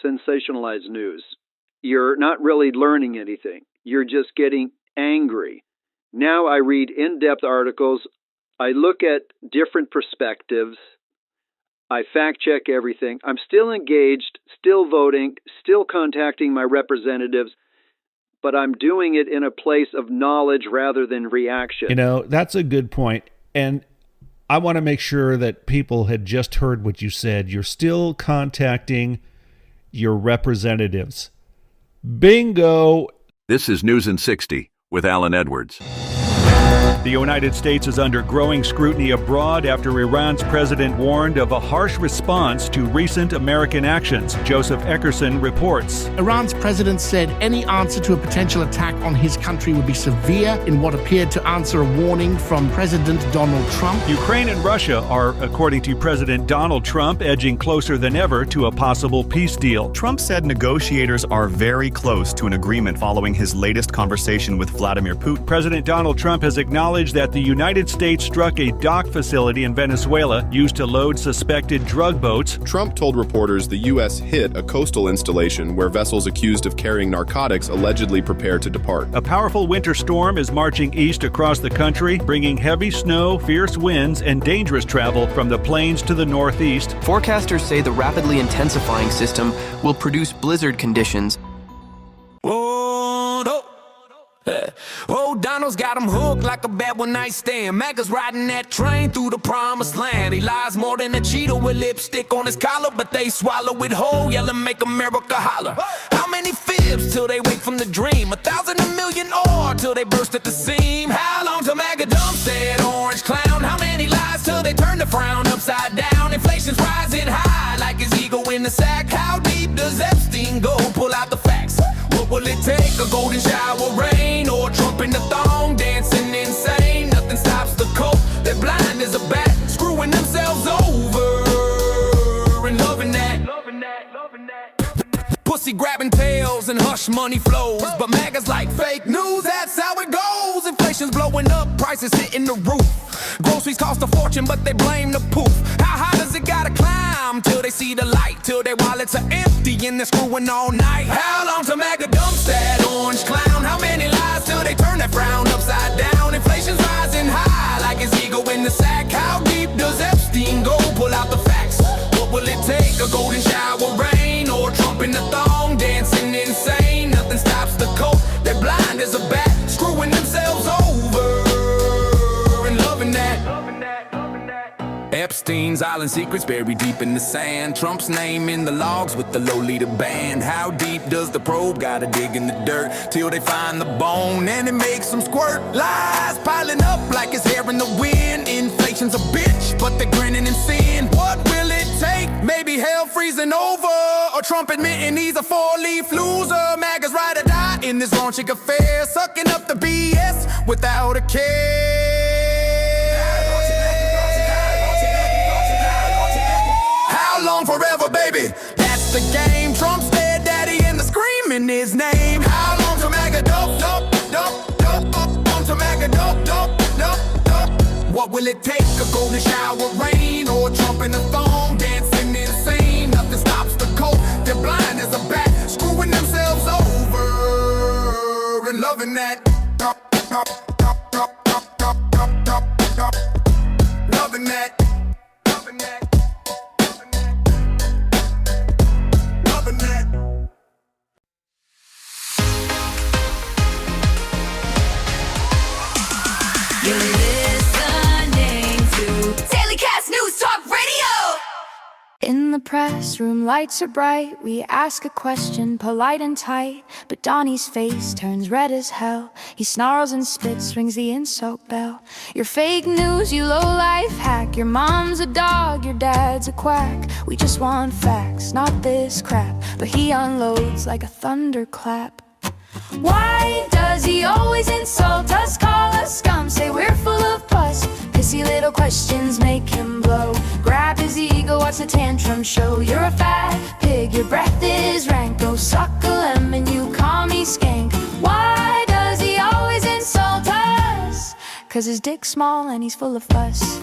sensationalized news. You're not really learning anything. You're just getting angry. Now I read in-depth articles. I look at different perspectives. I fact-check everything. I'm still engaged, still voting, still contacting my representatives, but I'm doing it in a place of knowledge rather than reaction. You know, that's a good point. And I want to make sure that people had just heard what you said. You're still contacting your representatives. Bingo! This is News in 60 with Alan Edwards. The United States is under growing scrutiny abroad after Iran's president warned of a harsh response to recent American actions. Joseph Eckerson reports. Iran's president said any answer to a potential attack on his country would be severe in what appeared to answer a warning from President Donald Trump. Ukraine and Russia are, according to President Donald Trump, edging closer than ever to a possible peace deal. Trump said negotiators are very close to an agreement following his latest conversation with Vladimir Putin. President Donald Trump has acknowledged that the United States struck a dock facility in Venezuela used to load suspected drug boats. Trump told reporters the U.S. hit a coastal installation where vessels accused of carrying narcotics allegedly prepare to depart. A powerful winter storm is marching east across the country, bringing heavy snow, fierce winds, and dangerous travel from the plains to the northeast. Forecasters say the rapidly intensifying system will produce blizzard conditions. Oh, Donald's got him hooked like a bad one-night stand. Macca's riding that train through the promised land. He lies more than a cheetah with lipstick on his collar, but they swallow it whole, yell and make America holler. How many fibs till they wake from the dream? 1,000, 1,000,000 or till they burst at the seam? How long till MAGA dumps that orange clown? How many lies till they turn the frown upside down? Inflation's rising high like his ego in the sack. How deep does Epstein go? Pull out the facts. What will it take? A golden shower rain or Trump in the thong dancing insane? Nothing stops the cold. They're blind as a bat, screwing themselves over and loving that. Pussy grabbing tails and hush money flows, but MAGA's like fake news. That's how it goes. Inflation's blowing up, prices hitting the roof. Groceries cost a fortune, but they blame the poof. How high does it gotta climb till they see the light? Till their wallets are empty and they're screwing all night. How long till MAGA dumps that orange clown? How many lies till they turn that frown upside down? Inflation's rising high like his ego in the sack. How deep does Epstein go? Pull out the facts. What will it take? A golden shower rain or Trump in the thong dancing insane? Nothing stops the cold. They're blind as a bat, screwing themselves over and loving that. Epstein's island secrets buried deep in the sand. Trump's name in the logs with the Lolita band. How deep does the probe gotta dig in the dirt till they find the bone and it makes them squirt? Lies piling up like his hair in the wind. Inflation's a bitch, but they're grinning in sin. What will it take? Maybe hell freezing over or Trump admitting he's a four-leaf loser. MAGA's ride or die in this raunchy affair, sucking up the BS without a care. How long forever, baby? That's the game. Trump's dead daddy and the screaming his name. How long till MAGA dope, dope, dope, dope, dope, till MAGA dope, dope, dope, dope. What will it take? A golden shower rain or Trump in a thong dancing insane? Nothing stops the cold. They're blind as a bat, screwing themselves over and loving that. Loving that. Loving that. You're listening to Dailycast Newstalk Radio. In the press room, lights are bright. We ask a question, polite and tight. But Donnie's face turns red as hell. He snarls and spits, rings the insult bell. You're fake news, you low-life hack. Your mom's a dog, your dad's a quack. We just want facts, not this crap. But he unloads like a thunderclap. Why does he always insult us, call us scum, say we're full of pus? Pissy little questions make him blow. Grab his ego, watch the tantrum show. You're a fat pig, your breath is rank. Go suck a lemon, you call me skank. Why does he always insult us? 'Cause his dick's small and he's full of fuss.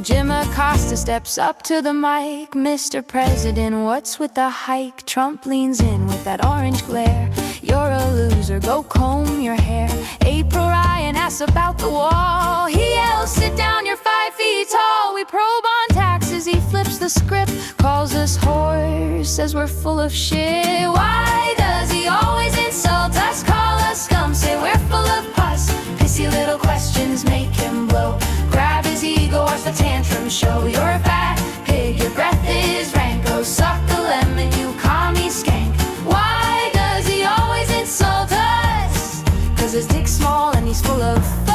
Jim Acosta steps up to the mic. Mr. President, what's with the hike? Trump leans in with that orange glare. You're a loser, go comb your hair. April Ryan asks about the wall. He yells, sit down, you're 5 feet tall. We probe on taxes, he flips the script. Calls us whores, says we're full of shit. Why does he always insult us? Call us scum, say we're full of pus. Pissy little questions make him blow. Grab his ego, watch the tantrum show. You're a fat pig, your breath is rank. Go suck a lemon, you commie skank. Why does he always insult us? 'Cause his dick's small and he's full of fuss.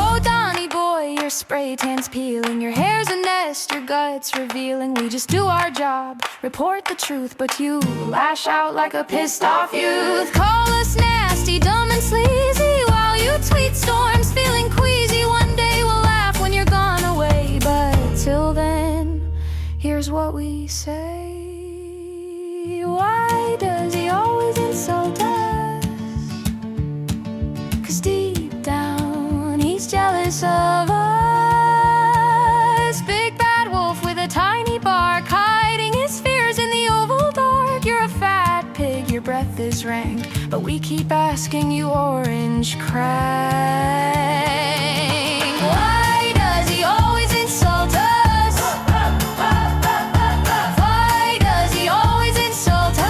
Oh, Donnie boy, your spray tan's peeling. Your hair's a nest, your gut's revealing. We just do our job, report the truth, but you lash out like a pissed off youth. Call us nasty, dumb and sleazy, while you tweet storms feeling queasy. One day we'll laugh when you're gone away, but till then, here's what we say. Why does he always insult us? 'Cause deep down, he's jealous of us. Big bad wolf with a tiny bark, hiding his fears in the oval dark. You're a fat pig, your breath is rank, but we keep asking you, orange crank. Why does he always insult us? Why does he always insult us?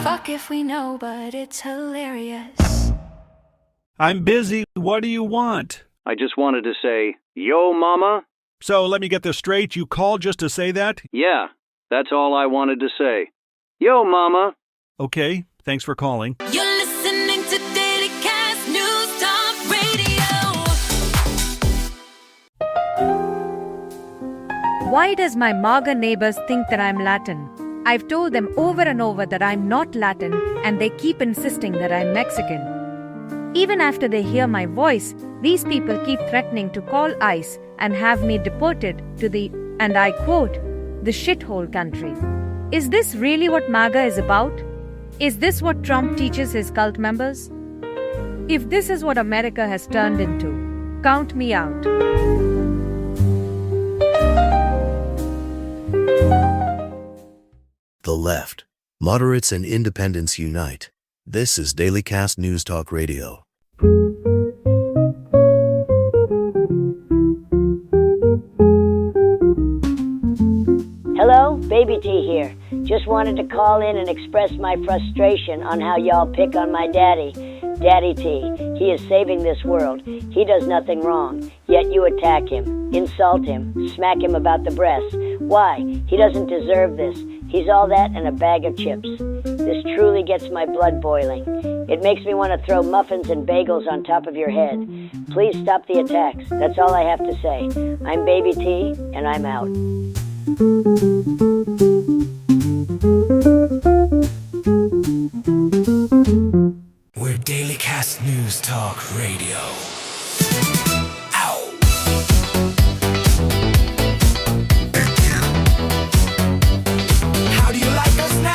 Fuck if we know, but it's hilarious. I'm busy. What do you want? I just wanted to say, yo, mama. So let me get this straight. You called just to say that? Yeah, that's all I wanted to say. Yo, mama. Okay, thanks for calling. You're listening to Dailycast Newstalk Radio. Why does my MAGA neighbors think that I'm Latin? I've told them over and over that I'm not Latin, and they keep insisting that I'm Mexican. Even after they hear my voice, these people keep threatening to call ICE and have me deported to the, and I quote, the shithole country. Is this really what MAGA is about? Is this what Trump teaches his cult members? If this is what America has turned into, count me out. The left, moderates and independents unite. This is Dailycast Newstalk Radio. Hello, Baby T here. Just wanted to call in and express my frustration on how y'all pick on my daddy, Daddy T. He is saving this world. He does nothing wrong, yet you attack him, insult him, smack him about the breasts. Why? He doesn't deserve this. He's all that and a bag of chips. This truly gets my blood boiling. It makes me want to throw muffins and bagels on top of your head. Please stop the attacks. That's all I have to say. I'm Baby T, and I'm out. We're Dailycast Newstalk Radio. Ow! How do you like us now?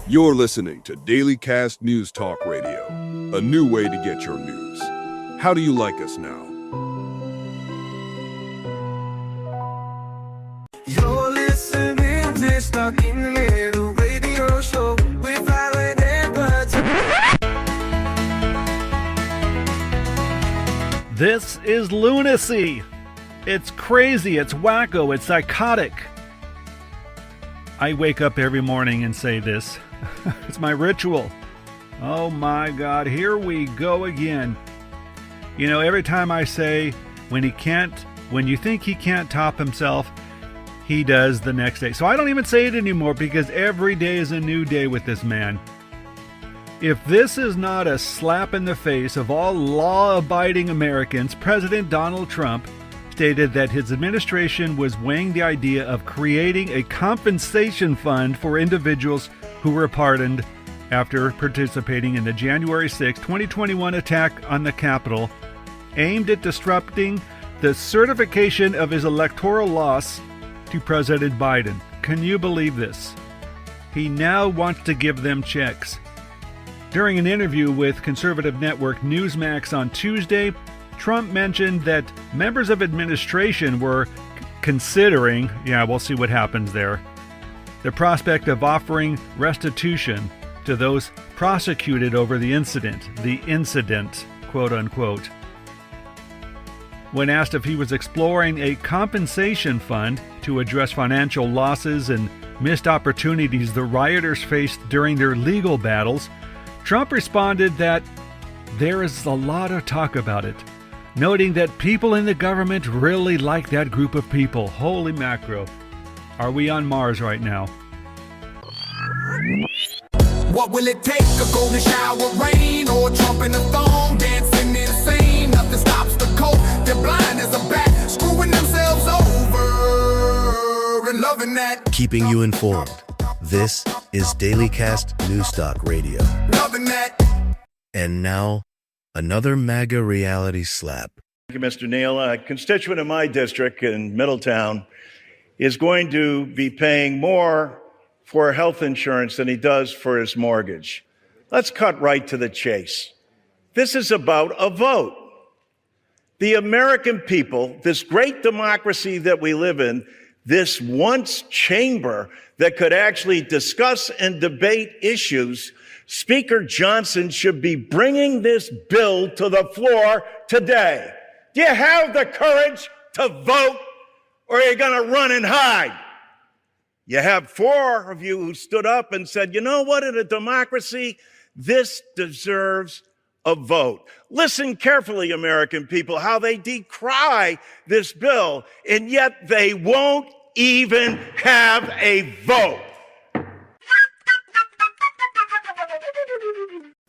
You're listening to Dailycast Newstalk Radio, a new way to get your news. How do you like us now? You're listening to Stuck in the Middle Radio Show with Alan Edwards. This is lunacy. It's crazy. It's wacko. It's psychotic. I wake up every morning and say this. It's my ritual. Oh my God, here we go again. You know, every time I say, when you think he can't top himself, he does the next day. So I don't even say it anymore because every day is a new day with this man. If this is not a slap in the face of all law-abiding Americans, President Donald Trump is stated that his administration was weighing the idea of creating a compensation fund for individuals who were pardoned after participating in the January 6, 2021 attack on the Capitol, aimed at disrupting the certification of his electoral loss to President Biden. Can you believe this? He now wants to give them checks. During an interview with conservative network Newsmax on Tuesday, Trump mentioned that members of administration were considering, we'll see what happens there, the prospect of offering restitution to those prosecuted over the incident, quote unquote. When asked if he was exploring a compensation fund to address financial losses and missed opportunities the rioters faced during their legal battles, Trump responded that there is a lot of talk about it, noting that people in the government really like that group of people. Holy macro. Are we on Mars right now? What will it take? A golden shower rain or Trump in the thong dancing insane? Nothing stops the cold. They're blind as a bat, screwing themselves over and loving that. Keeping you informed. This is Dailycast Newstalk Radio. Loving that. And now, another MAGA reality slap. Thank you, Mr. Neal. A constituent in my district in Middletown is going to be paying more for health insurance than he does for his mortgage. Let's cut right to the chase. This is about a vote. The American people, this great democracy that we live in, this once chamber that could actually discuss and debate issues, Speaker Johnson should be bringing this bill to the floor today. Do you have the courage to vote, or are you going to run and hide? You have 4 of you who stood up and said, you know what, in a democracy, this deserves a vote. Listen carefully, American people, how they decry this bill, and yet they won't even have a vote.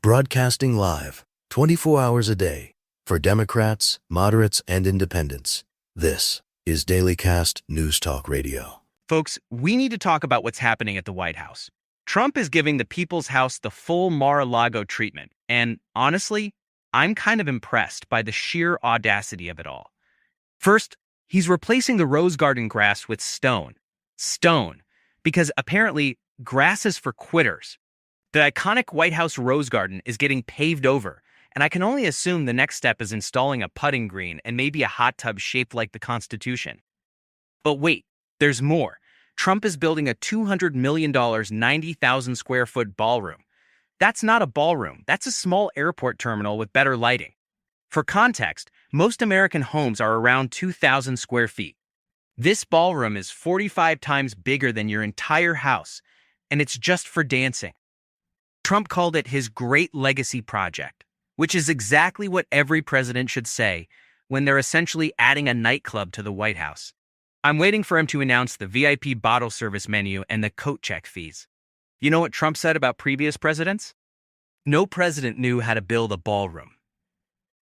Broadcasting live, 24 hours a day, for Democrats, moderates, and independents. This is Dailycast Newstalk Radio. Folks, we need to talk about what's happening at the White House. Trump is giving the People's House the full Mar-a-Lago treatment, and honestly, I'm kind of impressed by the sheer audacity of it all. First, he's replacing the rose garden grass with stone. Stone. Because apparently, grass is for quitters. The iconic White House rose garden is getting paved over, and I can only assume the next step is installing a putting green and maybe a hot tub shaped like the Constitution. But wait, there's more. Trump is building a $200 million, 90,000 square foot ballroom. That's not a ballroom. That's a small airport terminal with better lighting. For context, most American homes are around 2,000 square feet. This ballroom is 45 times bigger than your entire house, and it's just for dancing. Trump called it his great legacy project, which is exactly what every president should say when they're essentially adding a nightclub to the White House. I'm waiting for him to announce the VIP bottle service menu and the coat check fees. You know what Trump said about previous presidents? No president knew how to build a ballroom.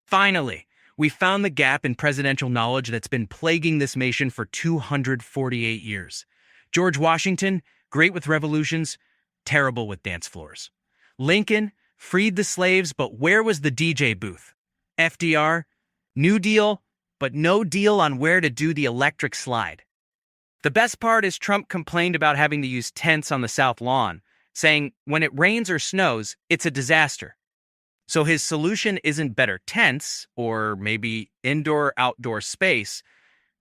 Finally, we found the gap in presidential knowledge that's been plaguing this nation for 248 years. George Washington, great with revolutions, terrible with dance floors. Lincoln, freed the slaves, but where was the DJ booth? FDR, New Deal, but no deal on where to do the electric slide. The best part is Trump complained about having to use tents on the South Lawn, saying when it rains or snows, it's a disaster. So his solution isn't better tents or maybe indoor-outdoor space.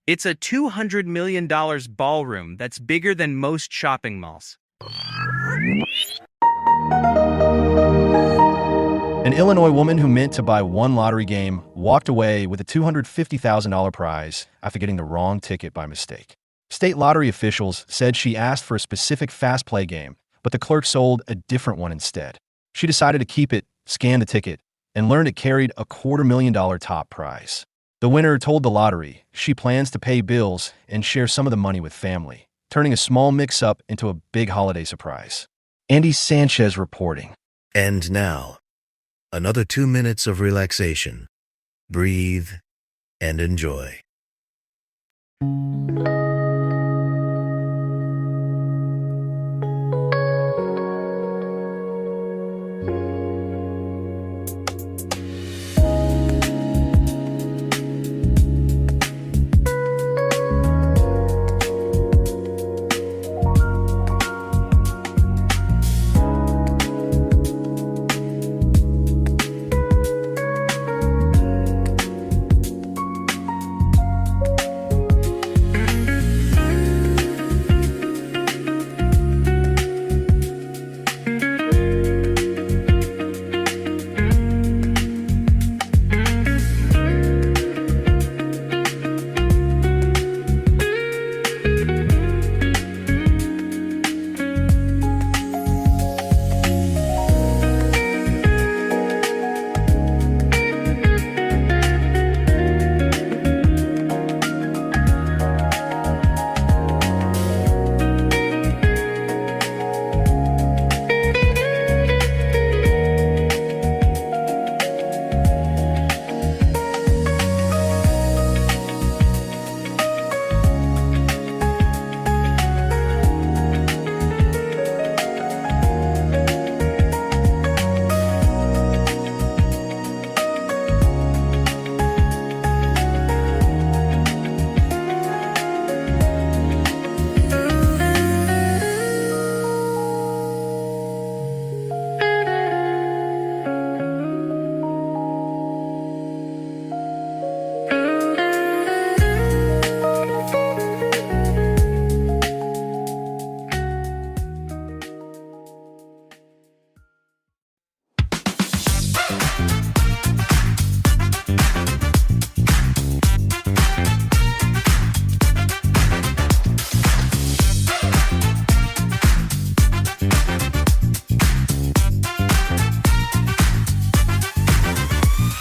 It's a $200 million ballroom that's bigger than most shopping malls. An Illinois woman who meant to buy one lottery game walked away with a $250,000 prize after getting the wrong ticket by mistake. State lottery officials said she asked for a specific fast play game, but the clerk sold a different one instead. She decided to keep it, scanned the ticket, and learned it carried a $250,000 top prize. The winner told the lottery she plans to pay bills and share some of the money with family, turning a small mix-up into a big holiday surprise. Andy Sanchez reporting. And now, another 2 minutes of relaxation. Breathe and enjoy.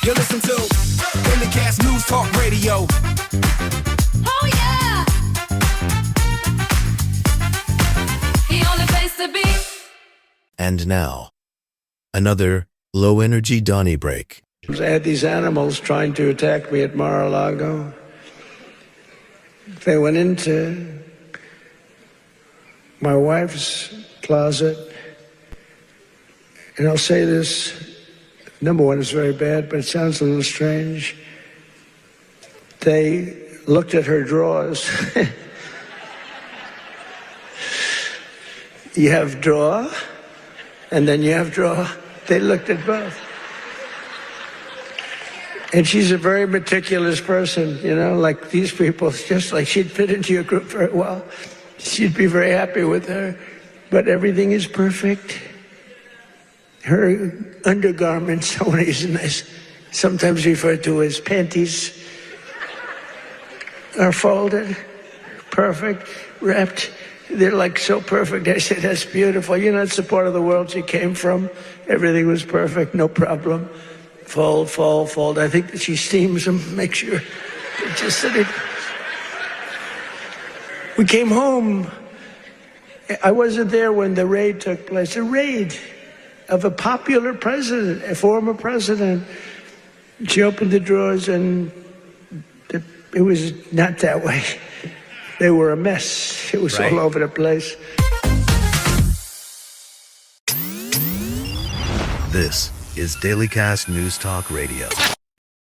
You listen to Dailycast Newstalk Radio. Oh yeah! The only place to be. And now, another low-energy Donnie break. I had these animals trying to attack me at Mar-a-Lago. They went into my wife's closet. And I'll say this, number one, it's very bad, but it sounds a little strange. They looked at her drawers. You have drawer, and then you have drawer. They looked at both. And she's a very meticulous person, you know, like these people. It's just like she'd fit into your group very well. She'd be very happy with her. But everything is perfect. Her undergarments, I want to use a nice, sometimes referred to as panties, are folded, perfect, wrapped. They're like so perfect. I said, that's beautiful. You know, it's the part of the world she came from. Everything was perfect, no problem. Fold, fold, fold. I think that she steams them, makes sure. Just that it. We came home. I wasn't there when the raid took place. A raid of a popular president, a former president. She opened the drawers and it was not that way. They were a mess. It was all over the place. This is Dailycast Newstalk Radio.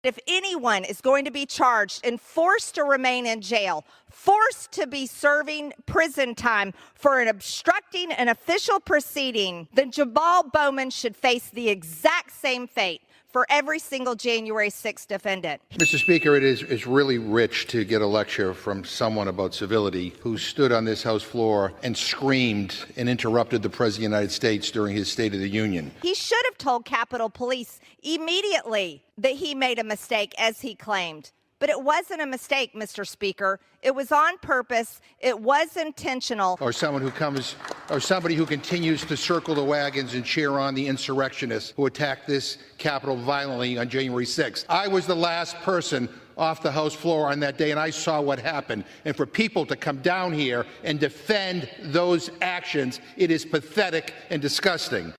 If anyone is going to be charged and forced to remain in jail, forced to be serving prison time for obstructing an official proceeding, then Jabal Bowman should face the exact same fate for every single January 6th defendant. Mr. Speaker, it is really rich to get a lecture from someone about civility who stood on this House floor and screamed and interrupted the President of the United States during his State of the Union. He should have told Capitol Police immediately that he made a mistake, as he claimed. But it wasn't a mistake, Mr. Speaker. It was on purpose. It was intentional. Or somebody who continues to circle the wagons and cheer on the insurrectionists who attacked this Capitol violently on January 6th. I was the last person off the House floor on that day, and I saw what happened. And for people to come down here and defend those actions, it is pathetic and disgusting.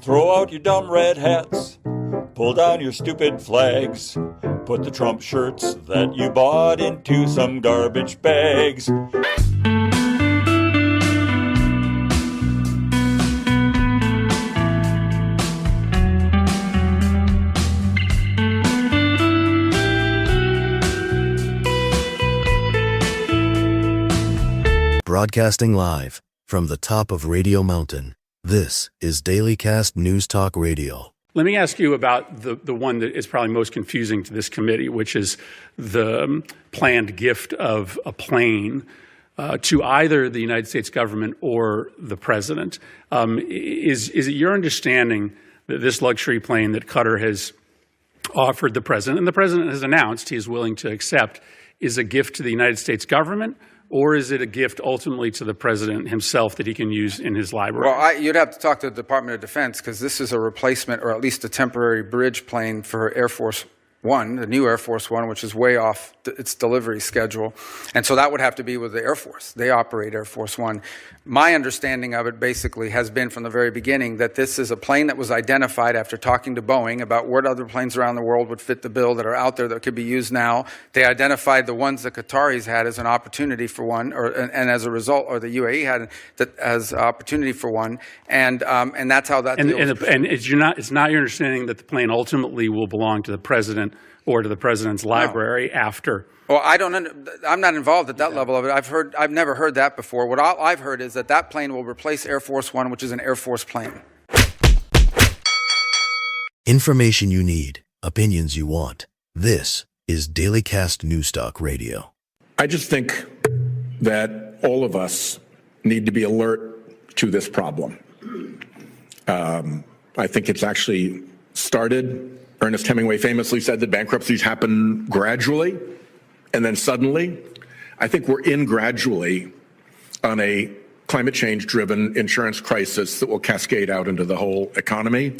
Throw out your dumb red hats. Pull down your stupid flags. Put the Trump shirts that you bought into some garbage bags. Broadcasting live from the top of Radio Mountain, this is Dailycast Newstalk Radio. Let me ask you about the one that is probably most confusing to this committee, which is the planned gift of a plane to either the United States government or the president. Is it your understanding that this luxury plane that Qatar has offered the president, and the president has announced he is willing to accept, is a gift to the United States government? Or is it a gift ultimately to the president himself that he can use in his library? Well, you'd have to talk to the Department of Defense, because this is a replacement or at least a temporary bridge plane for Air Force One, the new Air Force One, which is way off its delivery schedule. And so that would have to be with the Air Force. They operate Air Force One. My understanding of it basically has been from the very beginning that this is a plane that was identified after talking to Boeing about what other planes around the world would fit the bill that are out there that could be used now. They identified the ones that Qataris had as an opportunity for one, and as a result, or the UAE had that as opportunity for one, and that's how that. And it's not your understanding that the plane ultimately will belong to the president or to the president's library after. Well, I'm not involved at that level of it. I've never heard that before. What I've heard is that plane will replace Air Force One, which is an Air Force plane. Information you need, opinions you want. This is Dailycast Newstalk Radio. I just think that all of us need to be alert to this problem. I think it's actually started. Ernest Hemingway famously said that bankruptcies happen gradually and then suddenly. I think we're in gradually on a climate change-driven insurance crisis that will cascade out into the whole economy.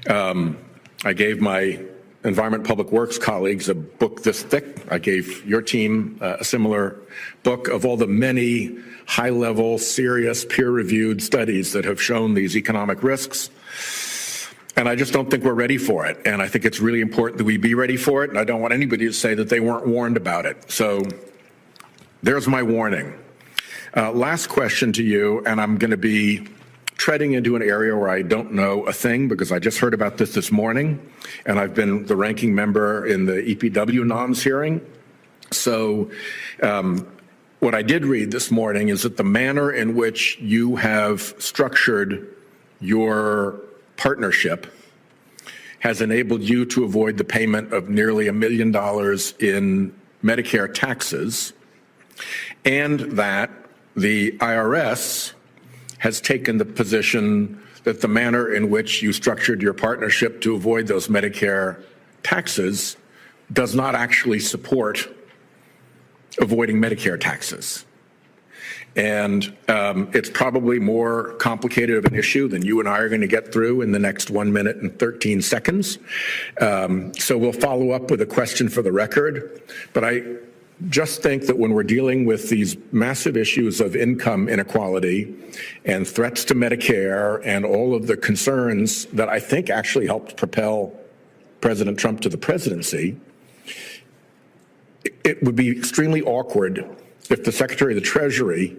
I gave my Environment Public Works colleagues a book this thick. I gave your team a similar book of all the many high-level, serious, peer-reviewed studies that have shown these economic risks. And I just don't think we're ready for it. And I think it's really important that we be ready for it. And I don't want anybody to say that they weren't warned about it. So there's my warning. Last question to you, and I'm going to be treading into an area where I don't know a thing because I just heard about this morning, and I've been the ranking member in the EPW NOMS hearing. So what I did read this morning is that the manner in which you have structured your partnership has enabled you to avoid the payment of nearly $1 million in Medicare taxes, and that the IRS has taken the position that the manner in which you structured your partnership to avoid those Medicare taxes does not actually support avoiding Medicare taxes. And it's probably more complicated of an issue than you and I are going to get through in the next 1 minute and 13 seconds. So we'll follow up with a question for the record. But I just think that when we're dealing with these massive issues of income inequality and threats to Medicare and all of the concerns that I think actually helped propel President Trump to the presidency, it would be extremely awkward if the Secretary of the Treasury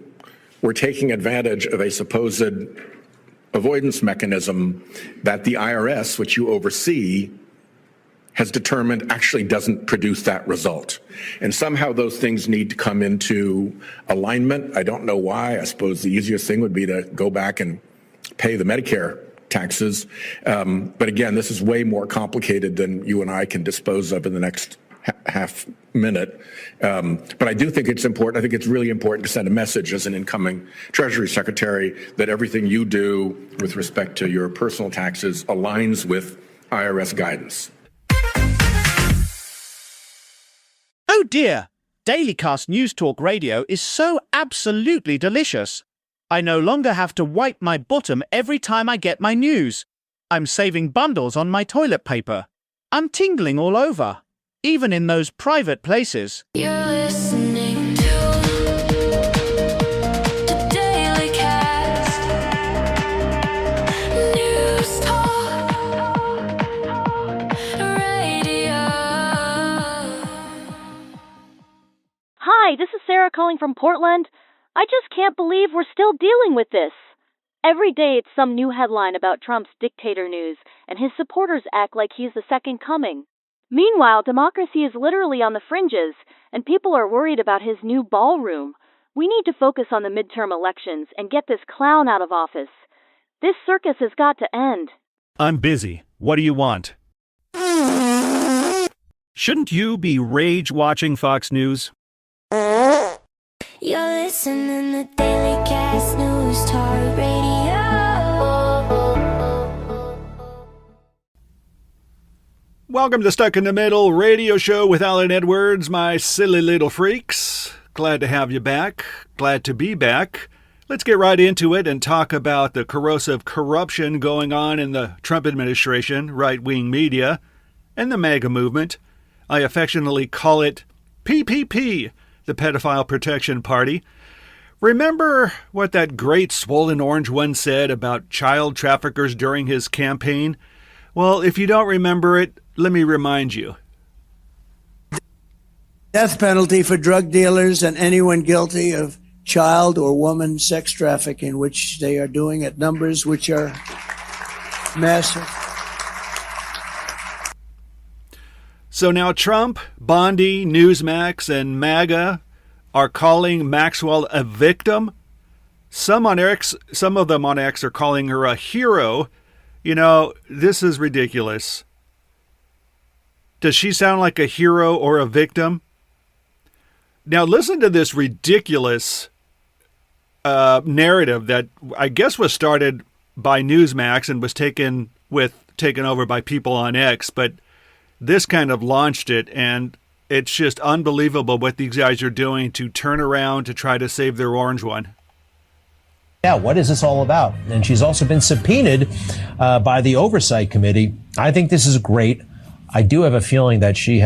were taking advantage of a supposed avoidance mechanism that the IRS, which you oversee, has determined actually doesn't produce that result. And somehow those things need to come into alignment. I don't know why. I suppose the easiest thing would be to go back and pay the Medicare taxes. But again, this is way more complicated than you and I can dispose of in the next half minute. But I do think it's important. I think it's really important to send a message as an incoming Treasury Secretary that everything you do with respect to your personal taxes aligns with IRS guidance. Oh dear, Dailycast Newstalk Radio is so absolutely delicious. I no longer have to wipe my bottom every time I get my news. I'm saving bundles on my toilet paper. I'm tingling all over, even in those private places. You're listening to Dailycast Newstalk. calling from Portland. I just can't believe we're still dealing with this. Every day it's some new headline about Trump's dictator news, and his supporters act like he's the second coming. Meanwhile, democracy is literally on the fringes, and people are worried about his new ballroom. We need to focus on the midterm elections and get this clown out of office. This circus has got to end. I'm busy. What do you want? Shouldn't you be rage-watching Fox News? You're listening to Dailycast Newstalk Radio. Welcome to Stuck in the Middle radio show with Alan Edwards, my silly little freaks. Glad to have you back. Glad to be back. Let's get right into it and talk about the corrosive corruption going on in the Trump administration, right-wing media, and the MAGA movement. I affectionately call it PPP, the Pedophile Protection Party. Remember what that great swollen orange one said about child traffickers during his campaign? Well, if you don't remember it, let me remind you. Death penalty for drug dealers and anyone guilty of child or woman sex trafficking, which they are doing at numbers which are massive. So now Trump, Bondi, Newsmax, and MAGA are calling Maxwell a victim. Some of them on X are calling her a hero. You know, this is ridiculous. Does she sound like a hero or a victim? Now listen to this ridiculous narrative that I guess was started by Newsmax and was taken over by people on X, but this kind of launched it, and it's just unbelievable what these guys are doing to turn around to try to save their orange one. Yeah, what is this all about? And she's also been subpoenaed by the Oversight Committee. I think this is great. I do have a feeling that she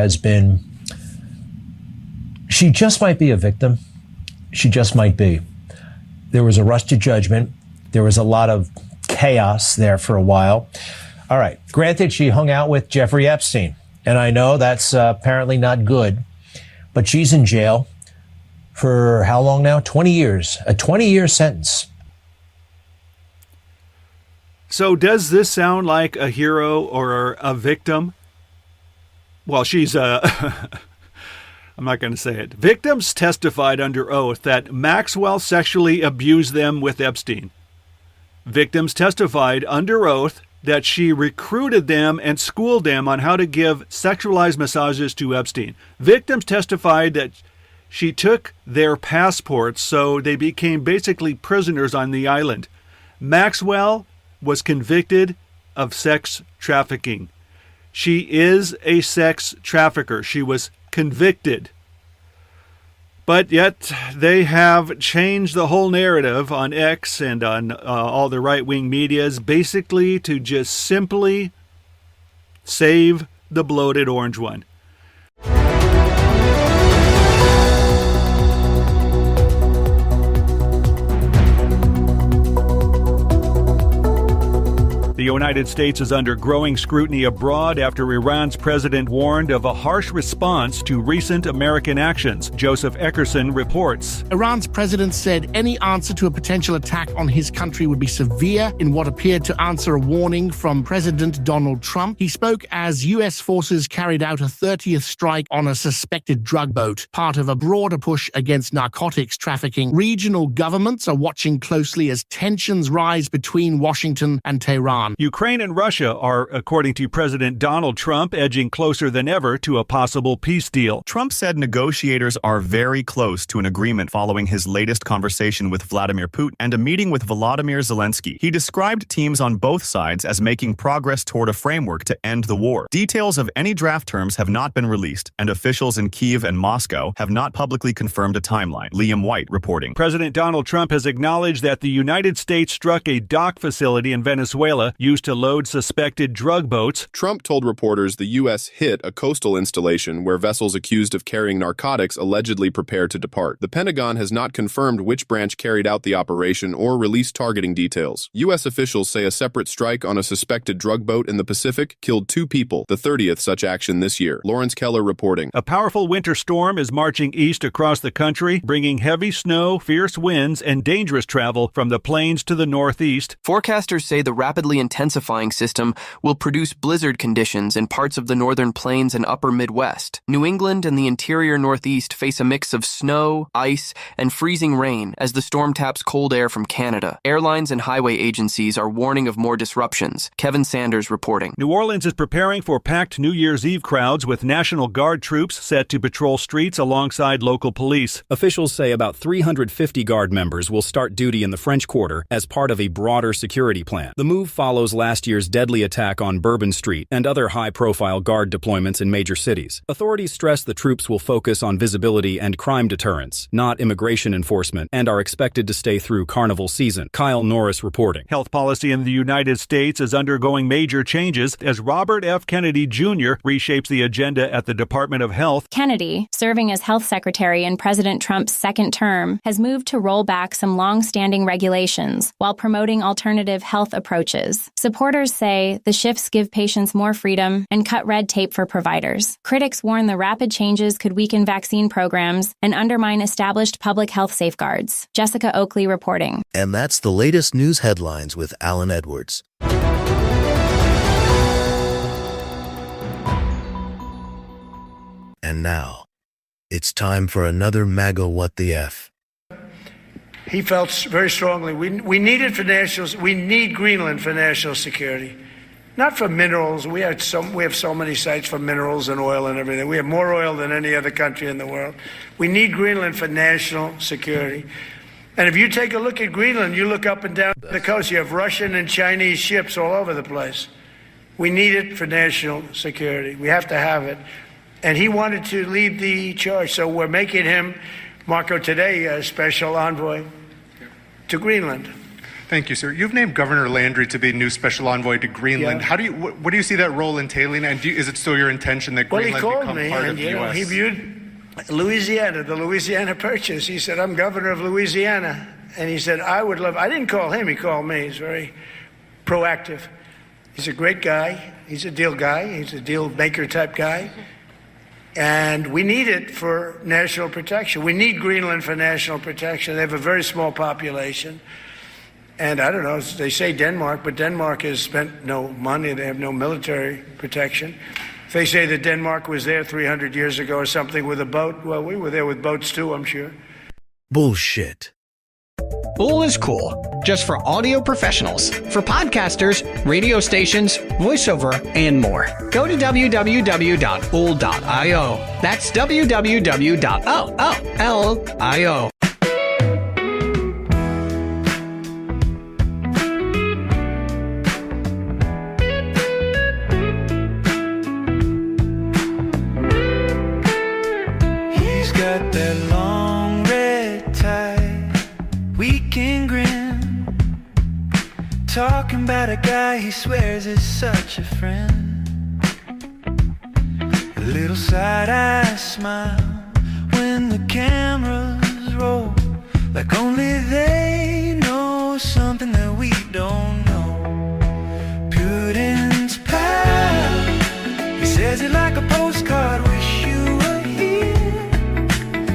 just might be a victim. She just might be. There was a rush to judgment. There was a lot of chaos there for a while. All right, granted, she hung out with Jeffrey Epstein. And I know that's apparently not good, but she's in jail for how long now? 20 years, a 20-year sentence. So does this sound like a hero or a victim? Well, she's I'm not going to say it. Victims testified under oath that Maxwell sexually abused them with Epstein. Victims testified under oath that she recruited them and schooled them on how to give sexualized massages to Epstein. Victims testified that she took their passports, so they became basically prisoners on the island. Maxwell was convicted of sex trafficking. She is a sex trafficker. She was convicted. But yet they have changed the whole narrative on X and on all the right-wing medias, basically to just simply save the bloated orange one. The United States is under growing scrutiny abroad after Iran's president warned of a harsh response to recent American actions. Joseph Eckerson reports. Iran's president said any answer to a potential attack on his country would be severe in what appeared to answer a warning from President Donald Trump. He spoke as U.S. forces carried out a 30th strike on a suspected drug boat, part of a broader push against narcotics trafficking. Regional governments are watching closely as tensions rise between Washington and Tehran. Ukraine and Russia are, according to President Donald Trump, edging closer than ever to a possible peace deal. Trump said negotiators are very close to an agreement following his latest conversation with Vladimir Putin and a meeting with Volodymyr Zelensky. He described teams on both sides as making progress toward a framework to end the war. Details of any draft terms have not been released, and officials in Kyiv and Moscow have not publicly confirmed a timeline. Liam White reporting. President Donald Trump has acknowledged that the United States struck a dock facility in Venezuela used to load suspected drug boats. Trump told reporters the U.S. hit a coastal installation where vessels accused of carrying narcotics allegedly prepare to depart. The Pentagon has not confirmed which branch carried out the operation or released targeting details. U.S. officials say a separate strike on a suspected drug boat in the Pacific killed 2 people, the 30th such action this year. Lawrence Keller reporting. A powerful winter storm is marching east across the country, bringing heavy snow, fierce winds, and dangerous travel from the plains to the northeast. Forecasters say the rapidly intensifying system will produce blizzard conditions in parts of the northern plains and upper Midwest. New England and the interior northeast face a mix of snow, ice, and freezing rain as the storm taps cold air from Canada. Airlines and highway agencies are warning of more disruptions. Kevin Sanders reporting. New Orleans is preparing for packed New Year's Eve crowds with National Guard troops set to patrol streets alongside local police. Officials say about 350 Guard members will start duty in the French Quarter as part of a broader security plan. The move follows last year's deadly attack on Bourbon Street and other high-profile Guard deployments in major cities. Authorities stress the troops will focus on visibility and crime deterrence, not immigration enforcement, and are expected to stay through Carnival season. Kyle Norris reporting. Health policy in the United States is undergoing major changes as Robert F. Kennedy Jr. reshapes the agenda at the Department of Health. Kennedy, serving as health secretary in President Trump's second term, has moved to roll back some long-standing regulations while promoting alternative health approaches. Supporters say the shifts give patients more freedom and cut red tape for providers. Critics warn the rapid changes could weaken vaccine programs and undermine established public health safeguards. Jessica Oakley reporting. And that's the latest news headlines with Alan Edwards. And now, it's time for another MAGA What the F. He felt very strongly we need it for we need Greenland for national security. Not for minerals. We have so many sites for minerals and oil and everything. We have more oil than any other country in the world. We need Greenland for national security. And if you take a look at Greenland, you look up and down the coast, you have Russian and Chinese ships all over the place. We need it for national security. We have to have it. And he wanted to lead the charge. So we're making him, Marco, today, a special envoy to Greenland. Thank you, sir. You've named Governor Landry to be new special envoy to Greenland. Yeah. How do you? What do you see that role entailing? And is it still your intention that Greenland become part of the U.S.? He viewed Louisiana, the Louisiana Purchase. He said, "I'm governor of Louisiana," and he said, "I would love." I didn't call him; he called me. He's very proactive. He's a great guy. He's a deal guy. He's a deal maker type guy. And we need it for national protection. We need Greenland for national protection. They have a very small population. And I don't know, they say Denmark, but Denmark has spent no money. They have no military protection. If they say that Denmark was there 300 years ago or something with a boat, well, we were there with boats too, I'm sure. Bullshit. Bull is cool. Just for audio professionals, for podcasters, radio stations, voiceover, and more. Go to www.bull.io. That's www.bull.io. He's got that long red tie, weak and grin, talking about a guy he swears is such a friend. A little side-eye smile when the cameras roll, like only they know something that we don't know. Putin's pal, he says it like a postcard, wish you were here.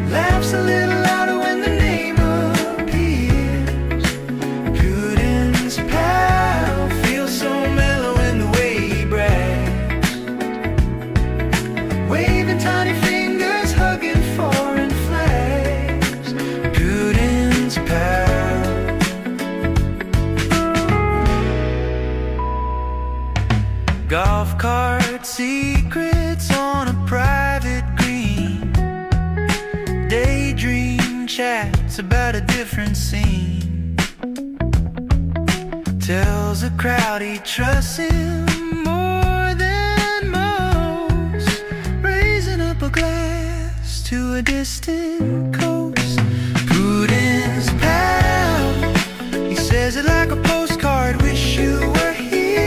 Laughs a little louder when the name appears. Putin's pal feels so mellow in the way he brags, waving tiny fingers, hugging foreign flags. Putin's pal. Golf cart secrets on a private green, daydream chats about a different scene. Tells a crowd he trusts him more than most, raising up a glass to a distant coast. Putin's pal, he says it like a postcard, wish you were here.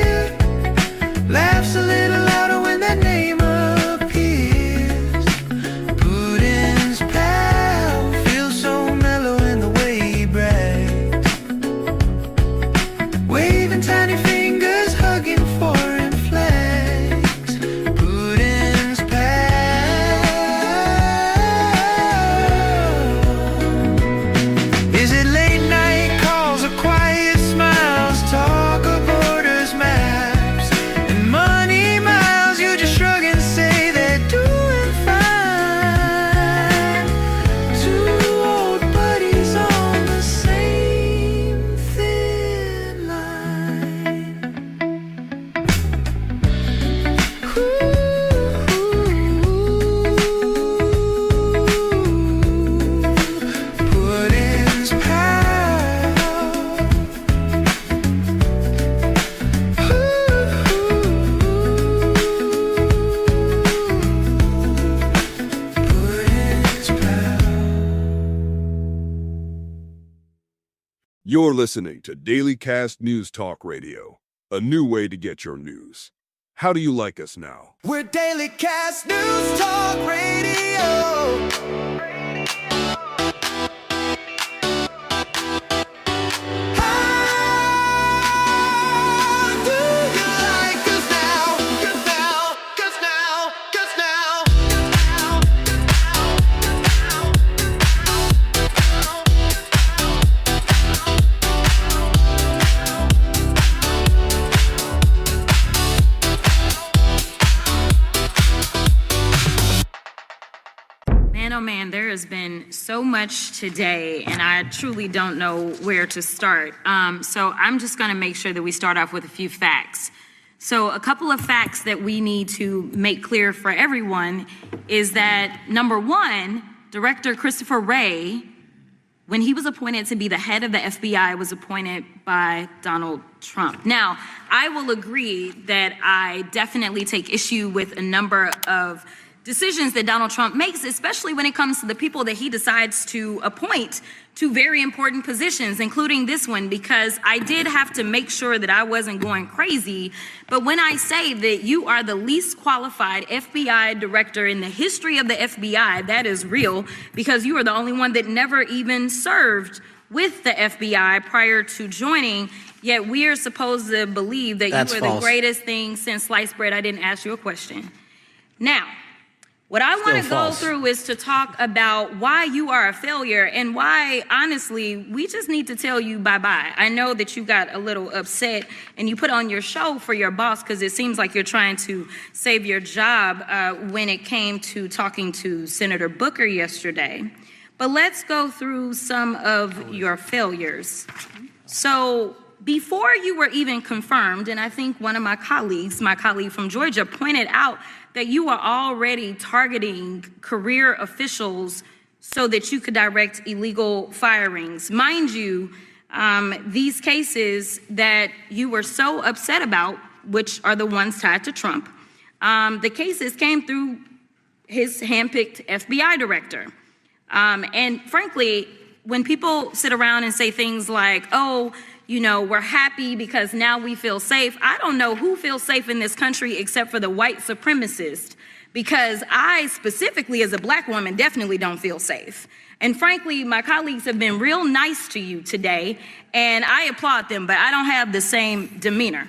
You're listening to Dailycast Newstalk Radio, a new way to get your news. How do you like us now? We're Dailycast Newstalk Radio. Oh man, there has been so much today, and I truly don't know where to start. So I'm just going to make sure that we start off with a few facts. So a couple of facts that we need to make clear for everyone is that, number one, Director Christopher Wray, when he was appointed to be the head of the FBI, was appointed by Donald Trump. Now, I will agree that I definitely take issue with a number of decisions that Donald Trump makes, especially when it comes to the people that he decides to appoint to very important positions, including this one, because I did have to make sure that I wasn't going crazy. But when I say that you are the least qualified FBI director in the history of the FBI, that is real, because you are the only one that never even served with the FBI prior to joining, yet we are supposed to believe that you are the greatest thing since sliced bread. I didn't ask you a question. Now, what I want to go through is to talk about why you are a failure and why, honestly, we just need to tell you bye-bye. I know that you got a little upset and you put on your show for your boss because it seems like you're trying to save your job when it came to talking to Senator Booker yesterday. But let's go through some of your failures. So before you were even confirmed, and I think one of my colleague from Georgia, pointed out that you are already targeting career officials so that you could direct illegal firings. Mind you, these cases that you were so upset about, which are the ones tied to Trump, the cases came through his handpicked FBI director. And frankly, when people sit around and say things like, oh, you know, we're happy because now we feel safe. I don't know who feels safe in this country except for the white supremacists, because I specifically as a black woman definitely don't feel safe. And frankly, my colleagues have been real nice to you today, and I applaud them, but I don't have the same demeanor.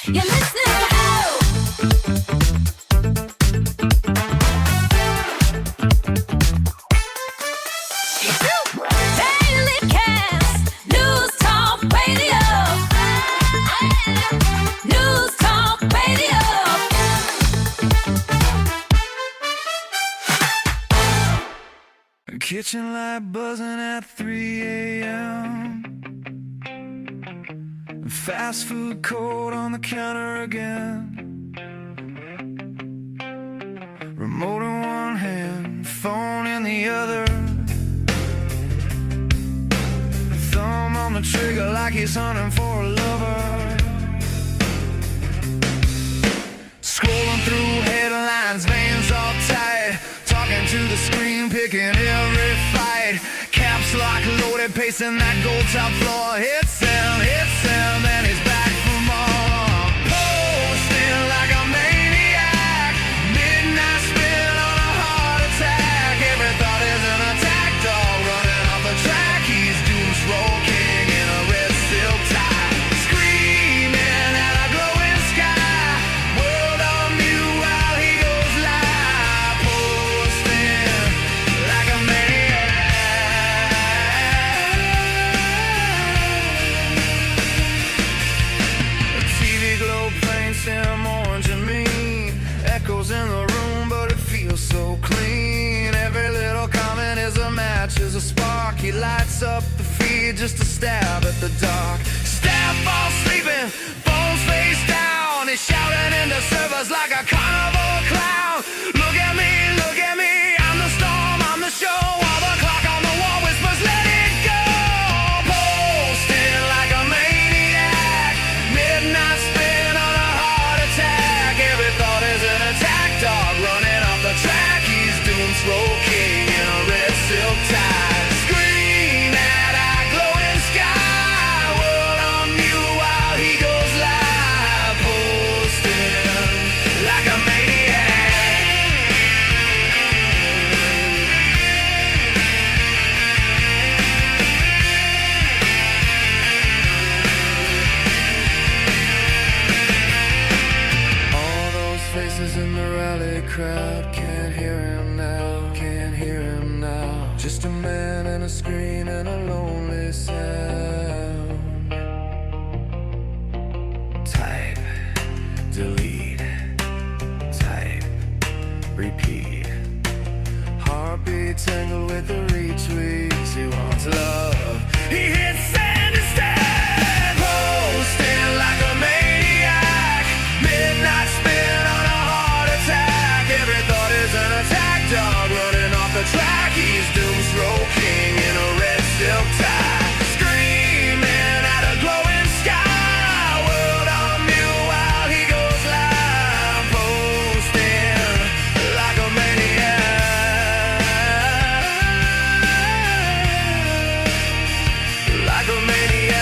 You're listening to Dailycast Newstalk Radio. Newstalk Radio. Kitchen light buzzing at 3 a.m. Fast food cold on the counter again. Remote in one hand, phone in the other. Thumb on the trigger like he's hunting for a lover. Scrolling through headlines, veins all tight. Talking to the screen, picking every fight. Caps lock loaded, pacing that gold top floor. Hit sound, then he's back for more. Posting like a maniac. Midnight spin on a heart attack. Every thought is an attack dog running off the track. He's Doom's Roll King in a red silk tie. Screaming at a glowing sky. World on mute while he goes live. Posting like a maniac. The TV globe paints him orange and mean. Echoes in the room, but it feels so clean. Every little comment is a match, is a spark. He lights up the feed just to stab at the dark. Staff all sleeping, phones face down. He's shouting into servers like a carnival clown. Look at me, I'm the storm, I'm the show. All the clock on the wall whispers, let it go. Posting like a maniac. Midnight spin on a heart attack. Every thought voices in the rally crowd. Can't hear him now, can't hear him now. Just a man and a screen and a lonely sound. Type, delete, type, repeat. Heartbeat tangled with the retweets. He wants love, he hits send instead. Posting like a maniac. Midnight spin on a heart attack. Every thought is an attack dog running off the track. He's doom-stroking in a red silk tie. Screaming at a glowing sky. World on mute while he goes live. Posting like a maniac. Like a maniac.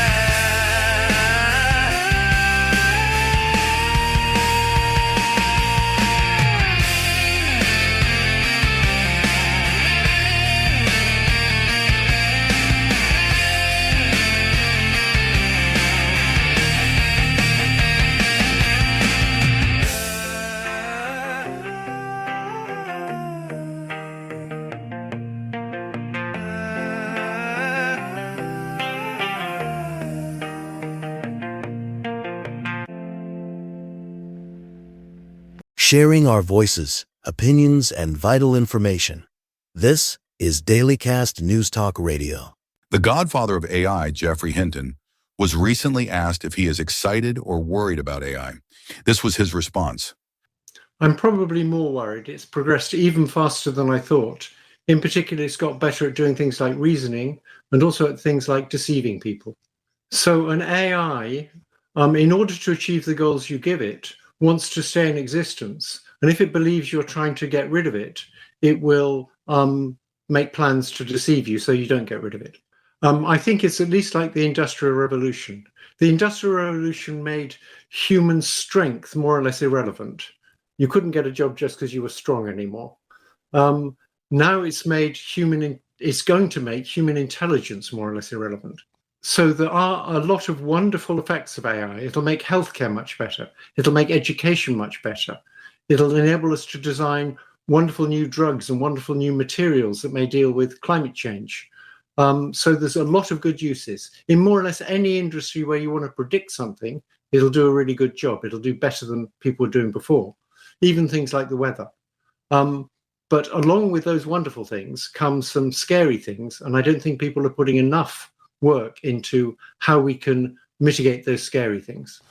Sharing our voices, opinions, and vital information. This is Dailycast Newstalk Radio. The godfather of AI, Geoffrey Hinton, was recently asked if he is excited or worried about AI. This was his response. I'm probably more worried. It's progressed even faster than I thought. In particular, it's got better at doing things like reasoning and also at things like deceiving people. So an AI, in order to achieve the goals you give it, wants to stay in existence. And if it believes you're trying to get rid of it, it will make plans to deceive you so you don't get rid of it. I think it's at least like the Industrial Revolution. The Industrial Revolution made human strength more or less irrelevant. You couldn't get a job just because you were strong anymore. Now it's going to make human intelligence more or less irrelevant. So there are a lot of wonderful effects of AI. It'll make healthcare much better. It'll make education much better. It'll enable us to design wonderful new drugs and wonderful new materials that may deal with climate change. So there's a lot of good uses. In more or less any industry where you want to predict something, it'll do a really good job. It'll do better than people were doing before, even things like the weather. But along with those wonderful things come some scary things, and I don't think people are putting enough work into how we can mitigate those scary things.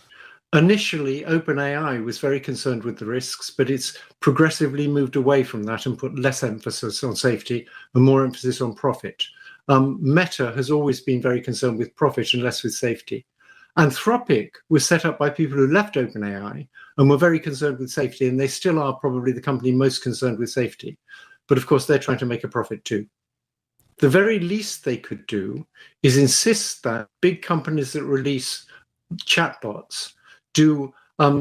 Initially, OpenAI was very concerned with the risks, but it's progressively moved away from that and put less emphasis on safety and more emphasis on profit. Meta has always been very concerned with profit and less with safety. Anthropic was set up by people who left OpenAI and were very concerned with safety, and they still are probably the company most concerned with safety. But of course, they're trying to make a profit too. The very least they could do is insist that big companies that release chatbots do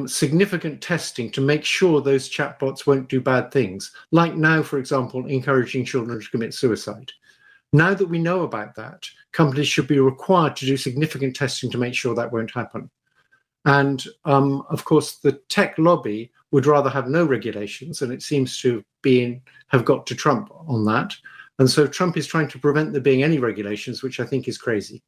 significant testing to make sure those chatbots won't do bad things, like now, for example, encouraging children to commit suicide. Now that we know about that, companies should be required to do significant testing to make sure that won't happen. And of course, the tech lobby would rather have no regulations, and it seems to have got to Trump on that. And so Trump is trying to prevent there being any regulations, which I think is crazy.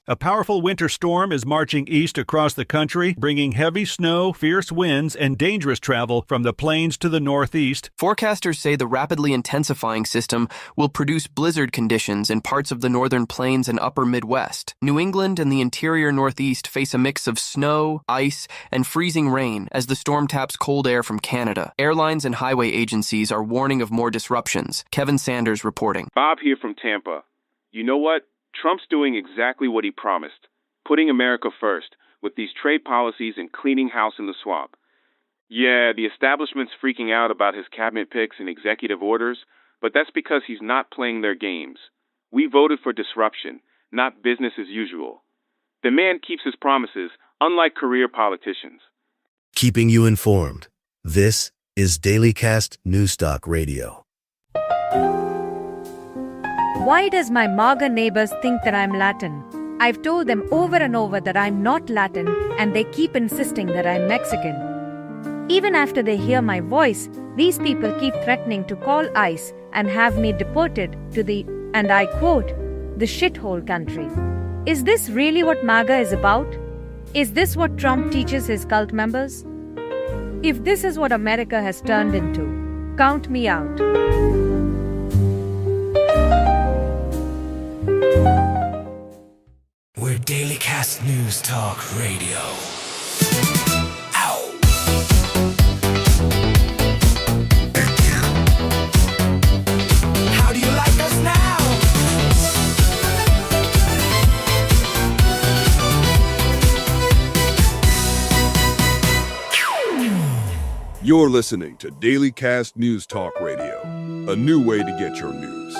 A powerful winter storm is marching east across the country, bringing heavy snow, fierce winds, and dangerous travel from the plains to the northeast. Forecasters say the rapidly intensifying system will produce blizzard conditions in parts of the northern plains and upper Midwest. New England and the interior northeast face a mix of snow, ice, and freezing rain as the storm taps cold air from Canada. Airlines and highway agencies are warning of more disruptions. Kevin Sanders reporting. Bob here from Tampa. You know what? Trump's doing exactly what he promised, putting America first with these trade policies and cleaning house in the swamp. Yeah, the establishment's freaking out about his cabinet picks and executive orders, but that's because he's not playing their games. We voted for disruption, not business as usual. The man keeps his promises, unlike career politicians. Keeping you informed. This is Dailycast Newstalk Radio. Why does my MAGA neighbors think that I'm Latin? I've told them over and over that I'm not Latin, and they keep insisting that I'm Mexican. Even after they hear my voice, these people keep threatening to call ICE and have me deported to the, and I quote, the shithole country. Is this really what MAGA is about? Is this what Trump teaches his cult members? If this is what America has turned into, count me out. We're Dailycast Newstalk Radio. Ow! How do you like us now? You're listening to Dailycast Newstalk Radio, a new way to get your news.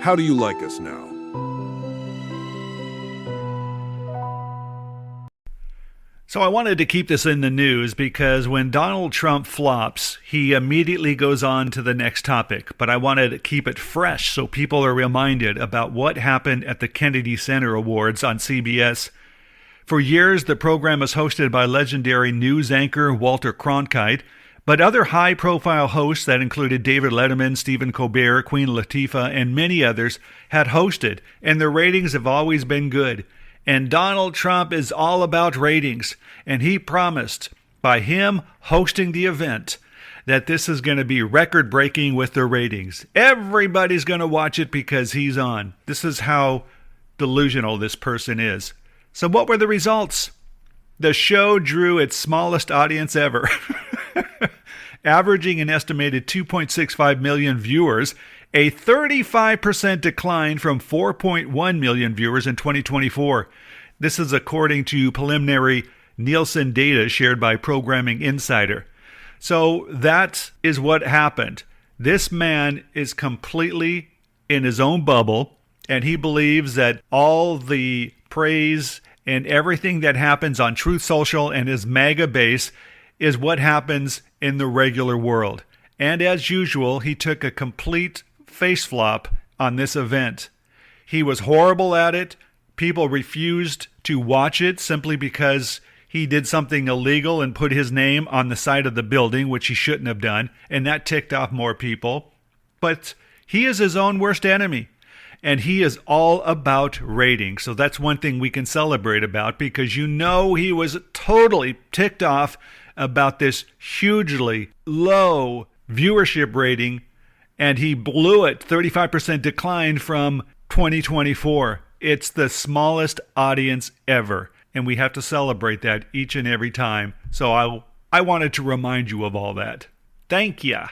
How do you like us now? So I wanted to keep this in the news because when Donald Trump flops, he immediately goes on to the next topic. But I wanted to keep it fresh so people are reminded about what happened at the Kennedy Center Awards on CBS. For years, the program was hosted by legendary news anchor Walter Cronkite, but other high-profile hosts that included David Letterman, Stephen Colbert, Queen Latifah, and many others had hosted, and their ratings have always been good. And Donald Trump is all about ratings, and he promised, by him hosting the event, that this is going to be record-breaking with the ratings. Everybody's going to watch it because he's on. This is how delusional this person is. So what were the results? The show drew its smallest audience ever, averaging an estimated 2.65 million viewers, a 35% decline from 4.1 million viewers in 2024. This is according to preliminary Nielsen data shared by Programming Insider. So that is what happened. This man is completely in his own bubble, and he believes that all the praise and everything that happens on Truth Social and his MAGA base is what happens in the regular world. And as usual, he took a complete face flop on this event. He was horrible at it. People refused to watch it simply because he did something illegal and put his name on the side of the building, which he shouldn't have done, and that ticked off more people. But he is his own worst enemy, and he is all about ratings. So that's one thing we can celebrate about, because you know he was totally ticked off about this hugely low viewership rating, and he blew it, 35% decline from 2024. It's the smallest audience ever, and we have to celebrate that each and every time. So I wanted to remind you of all that. Thank ya.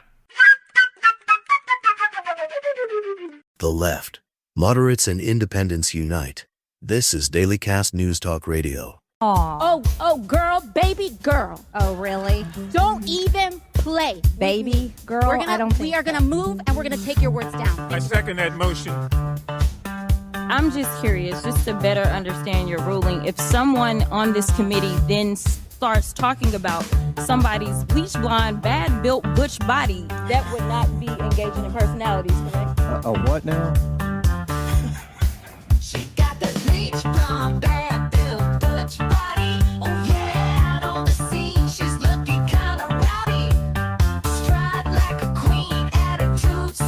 The left, moderates and independents unite. This is Dailycast Newstalk Radio. Aww. Oh, girl, baby girl. Oh, really? Don't even play. Baby girl? We are gonna move and we're gonna take your words down. I second that motion. I'm just curious, just to better understand your ruling. If someone on this committee then starts talking about somebody's bleach blonde, bad built butch body, that would not be engaging in personalities, correct? A what now? She got the bleach blonde, bad built butch body. Oh yeah, out on the scene, she's looking kinda rowdy. Stride like a queen, attitude so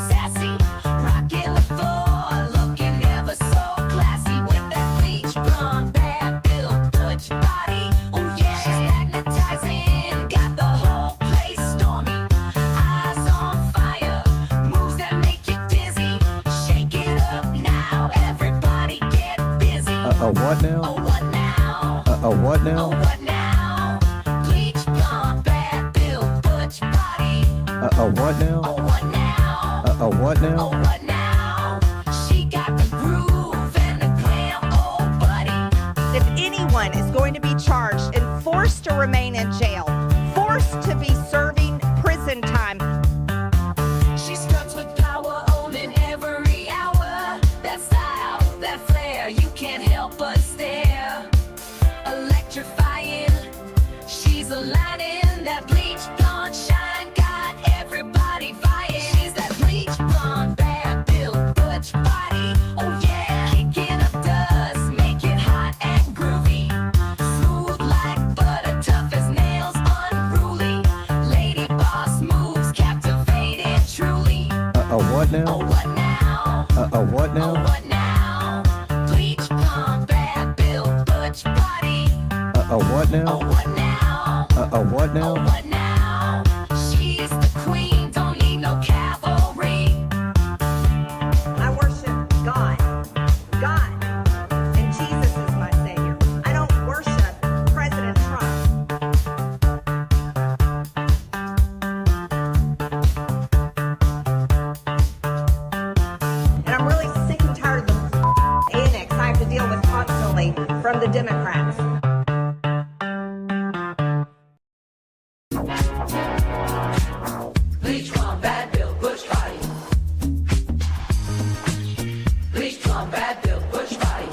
sassy. Rockin' the floor, looking ever so classy with that bleach blonde, bad built butch body. Oh yeah, she's magnetizing, got the whole place stormy. Eyes on fire, moves that make you dizzy. Shake it up now, everybody get busy. A what now? Oh what now? A what now? Oh what now? Bleach blonde, bad built butch body. A what now? Oh what now? A what now? Oh what now? She got the groove and the glam, oh buddy. If anyone is going to be charged and forced to remain in jail, forced to be serving prison time. She starts with power, owning every hour. That style, that flair, you can't help but stare. Electrifying, she's aligning. That bleach blonde shine got everybody vying. She's that bleach blonde, bad built butch body. Oh yeah, kicking up dust, make it hot and groovy. Smooth like butter, tough as nails, unruly. what now? Oh, what now? What now? Oh, what now? Bleach blonde, bad built, butch body. What now? Oh, what now? What now? Oh, what now? She's the queen, don't need no cavalry. I worship God. God. And Jesus is my Savior. I don't worship President Trump. And I'm really sick and tired of the annex I have to deal with constantly from the Democrats. Bleach blonde, bad built, butch body. Bleach blonde, bad built, butch body.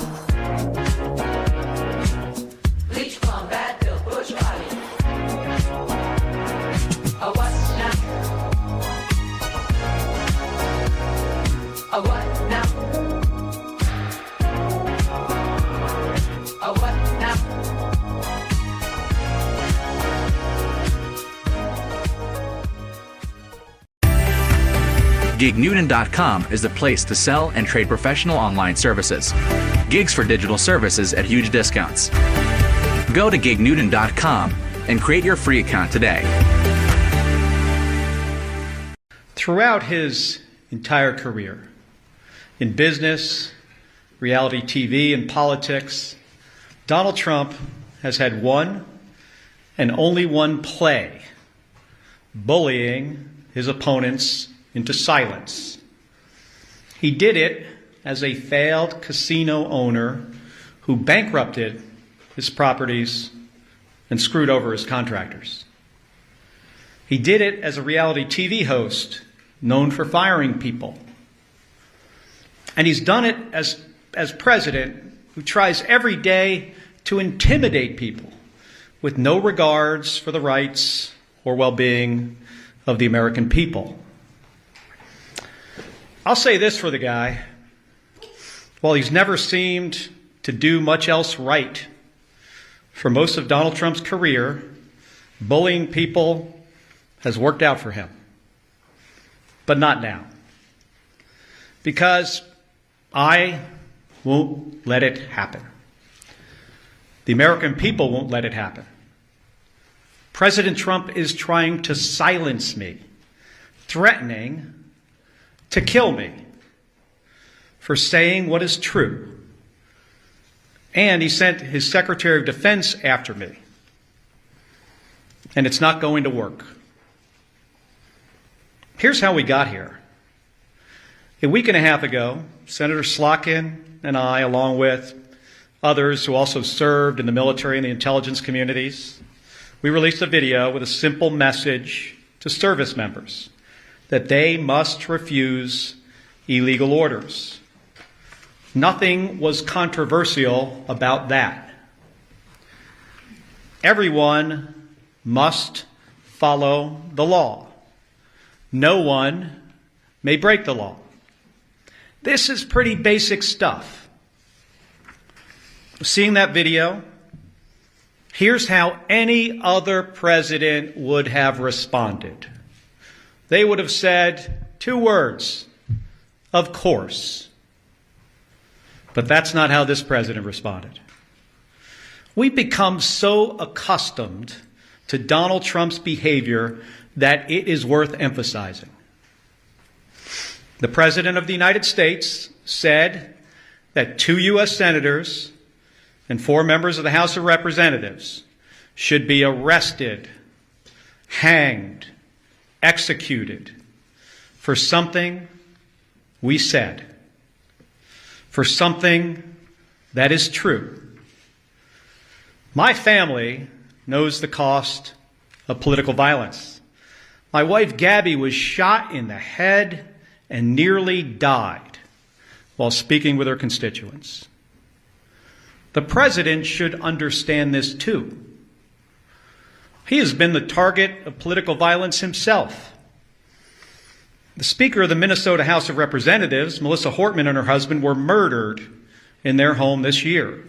Bleach blonde, bad built, butch body. Oh, what now? Oh, what now? Oh, what now? GigNewton.com is the place to sell and trade professional online services. Gigs for digital services at huge discounts. Go to GigNewton.com and create your free account today. Throughout his entire career, in business, reality TV, and politics, Donald Trump has had one and only one play: bullying his opponents into silence. He did it as a failed casino owner who bankrupted his properties and screwed over his contractors. He did it as a reality TV host known for firing people. And he's done it as president who tries every day to intimidate people with no regards for the rights or well-being of the American people. I'll say this for the guy: while he's never seemed to do much else right, for most of Donald Trump's career, bullying people has worked out for him. But not now. Because I won't let it happen. The American people won't let it happen. President Trump is trying to silence me, threatening to kill me for saying what is true. And he sent his Secretary of Defense after me. And it's not going to work. Here's how we got here. A week and a half ago, Senator Slotkin and I, along with others who also served in the military and the intelligence communities, we released a video with a simple message to service members that they must refuse illegal orders. Nothing was controversial about that. Everyone must follow the law. No one may break the law. This is pretty basic stuff. Seeing that video, here's how any other president would have responded. They would have said 2 words: of course. But that's not how this president responded. We've become so accustomed to Donald Trump's behavior that it is worth emphasizing. The President of the United States said that 2 U.S. senators and 4 members of the House of Representatives should be arrested, hanged, executed for something we said, for something that is true. My family knows the cost of political violence. My wife Gabby was shot in the head and nearly died while speaking with her constituents. The president should understand this too. He has been the target of political violence himself. The Speaker of the Minnesota House of Representatives, Melissa Hortman, and her husband were murdered in their home this year.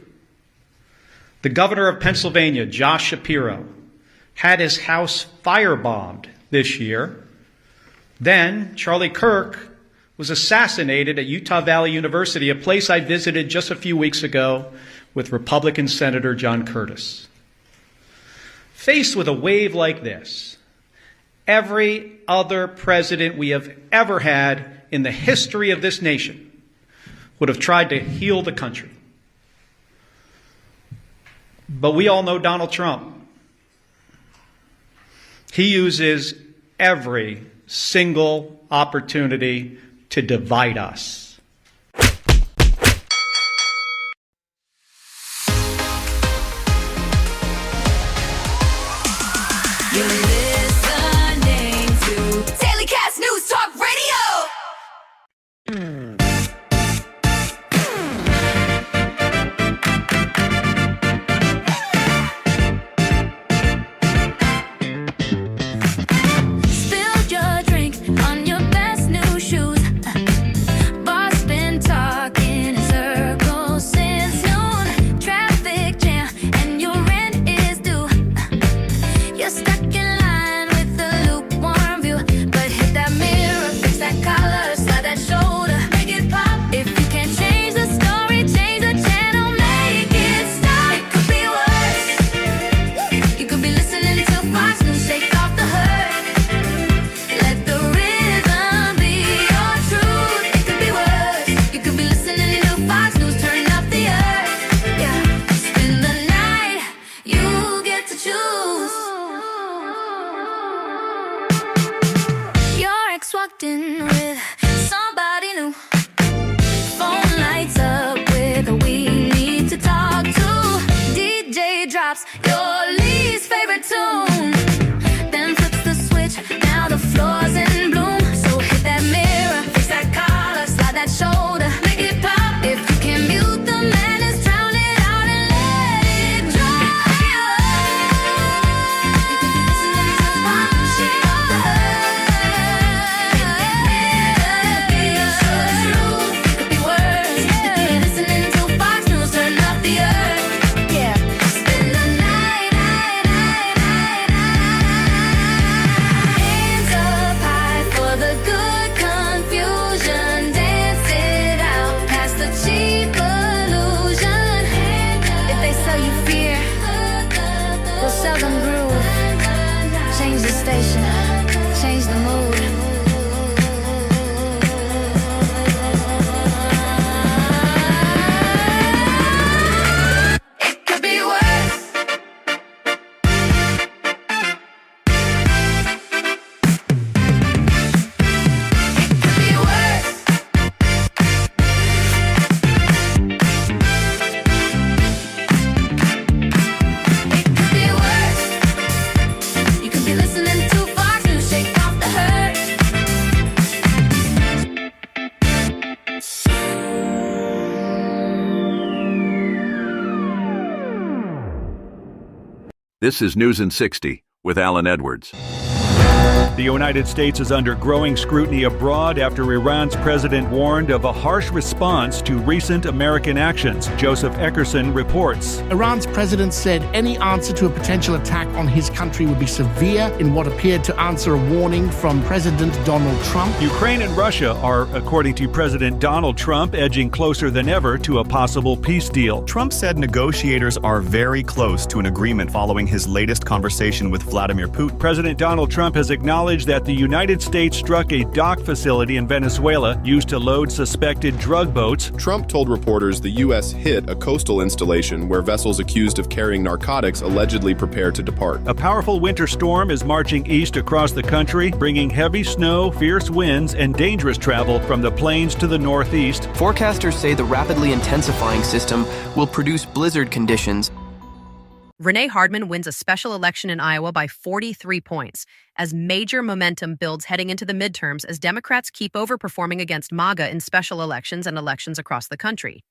The Governor of Pennsylvania, Josh Shapiro, had his house firebombed this year. Then Charlie Kirk was assassinated at Utah Valley University, a place I visited just a few weeks ago with Republican Senator John Curtis. Faced with a wave like this, every other president we have ever had in the history of this nation would have tried to heal the country. But we all know Donald Trump. He uses every single opportunity to divide us. You're listening to Dailycast Newstalk Radio. Spilled your drink on your best new shoes. Boss been talking in circles since noon. Traffic jam and your rent is due. You're stuck in line with the lukewarm view, but hit that mirror, fix that collar, slide that shoulder, make it pop. If you can't change the story, change the channel, make it stop. It could be worse. You could be listening to Fox News, shake off the hurt. Let the rhythm be your truth. It could be worse. You could be listening to Fox News, turn up the earth. Yeah, spend the night. You get to choose. Your ex walked in with somebody new. Phone lights up with a we need to talk to. DJ drops your least favorite tune, then flips the switch. Now the floor's in bloom. So hit that mirror, fix that collar, slide that shoulder, make it pop. If you can mute the madness, drown it out and let it dry. You could be listening to pop, shake off the hurt. It could be your truth, it could be worse. You could be listening to Fox News, turn up the earth. Yeah, spend the night. Hands up high for the good confusion. Dance it out past the cheap illusion. If they sell you fear, we'll sell them groove. Change the station, change the mood. It could be worse. It could be worse. It could be worse. You could be listening to Fox News, shake off the hurt. This is News in 60 with Alan Edwards. The United States is under growing scrutiny abroad after Iran's president warned of a harsh response to recent American actions. Joseph Eckerson reports. Iran's president said any answer to a potential attack on his country would be severe in what appeared to answer a warning from President Donald Trump. Ukraine and Russia are, according to President Donald Trump, edging closer than ever to a possible peace deal. Trump said negotiators are very close to an agreement following his latest conversation with Vladimir Putin. President Donald Trump has acknowledged that the United States struck a dock facility in Venezuela used to load suspected drug boats. Trump told reporters the U.S. hit a coastal installation where vessels accused of carrying narcotics allegedly prepare to depart. A powerful winter storm is marching east across the country, bringing heavy snow, fierce winds, and dangerous travel from the plains to the northeast. Forecasters say the rapidly intensifying system will produce blizzard conditions. Renee Hardman wins a special election in Iowa by 43 points, as major momentum builds heading into the midterms as Democrats keep overperforming against MAGA in special elections and elections across the country.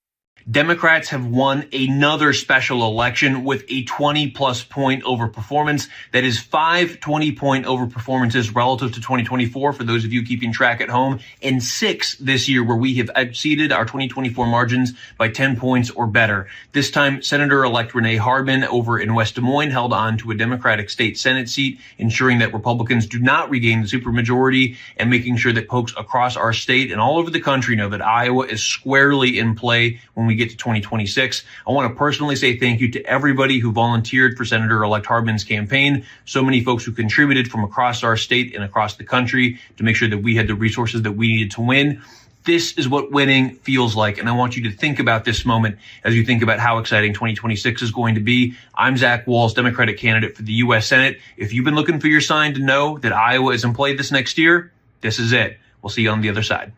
Democrats have won another special election with a 20-plus point overperformance. That is 5 20-point overperformances relative to 2024 for those of you keeping track at home, and 6 this year where we have exceeded our 2024 margins by 10 points or better. This time, Senator-elect Renee Hardman over in West Des Moines held on to a Democratic state Senate seat, ensuring that Republicans do not regain the supermajority and making sure that folks across our state and all over the country know that Iowa is squarely in play when we get to 2026. I want to personally say thank you to everybody who volunteered for Senator-elect Hardman's campaign. So many folks who contributed from across our state and across the country to make sure that we had the resources that we needed to win. This is what winning feels like. And I want you to think about this moment as you think about how exciting 2026 is going to be. I'm Zach Walz, Democratic candidate for the U.S. Senate. If you've been looking for your sign to know that Iowa is in play this next year, this is it. We'll see you on the other side.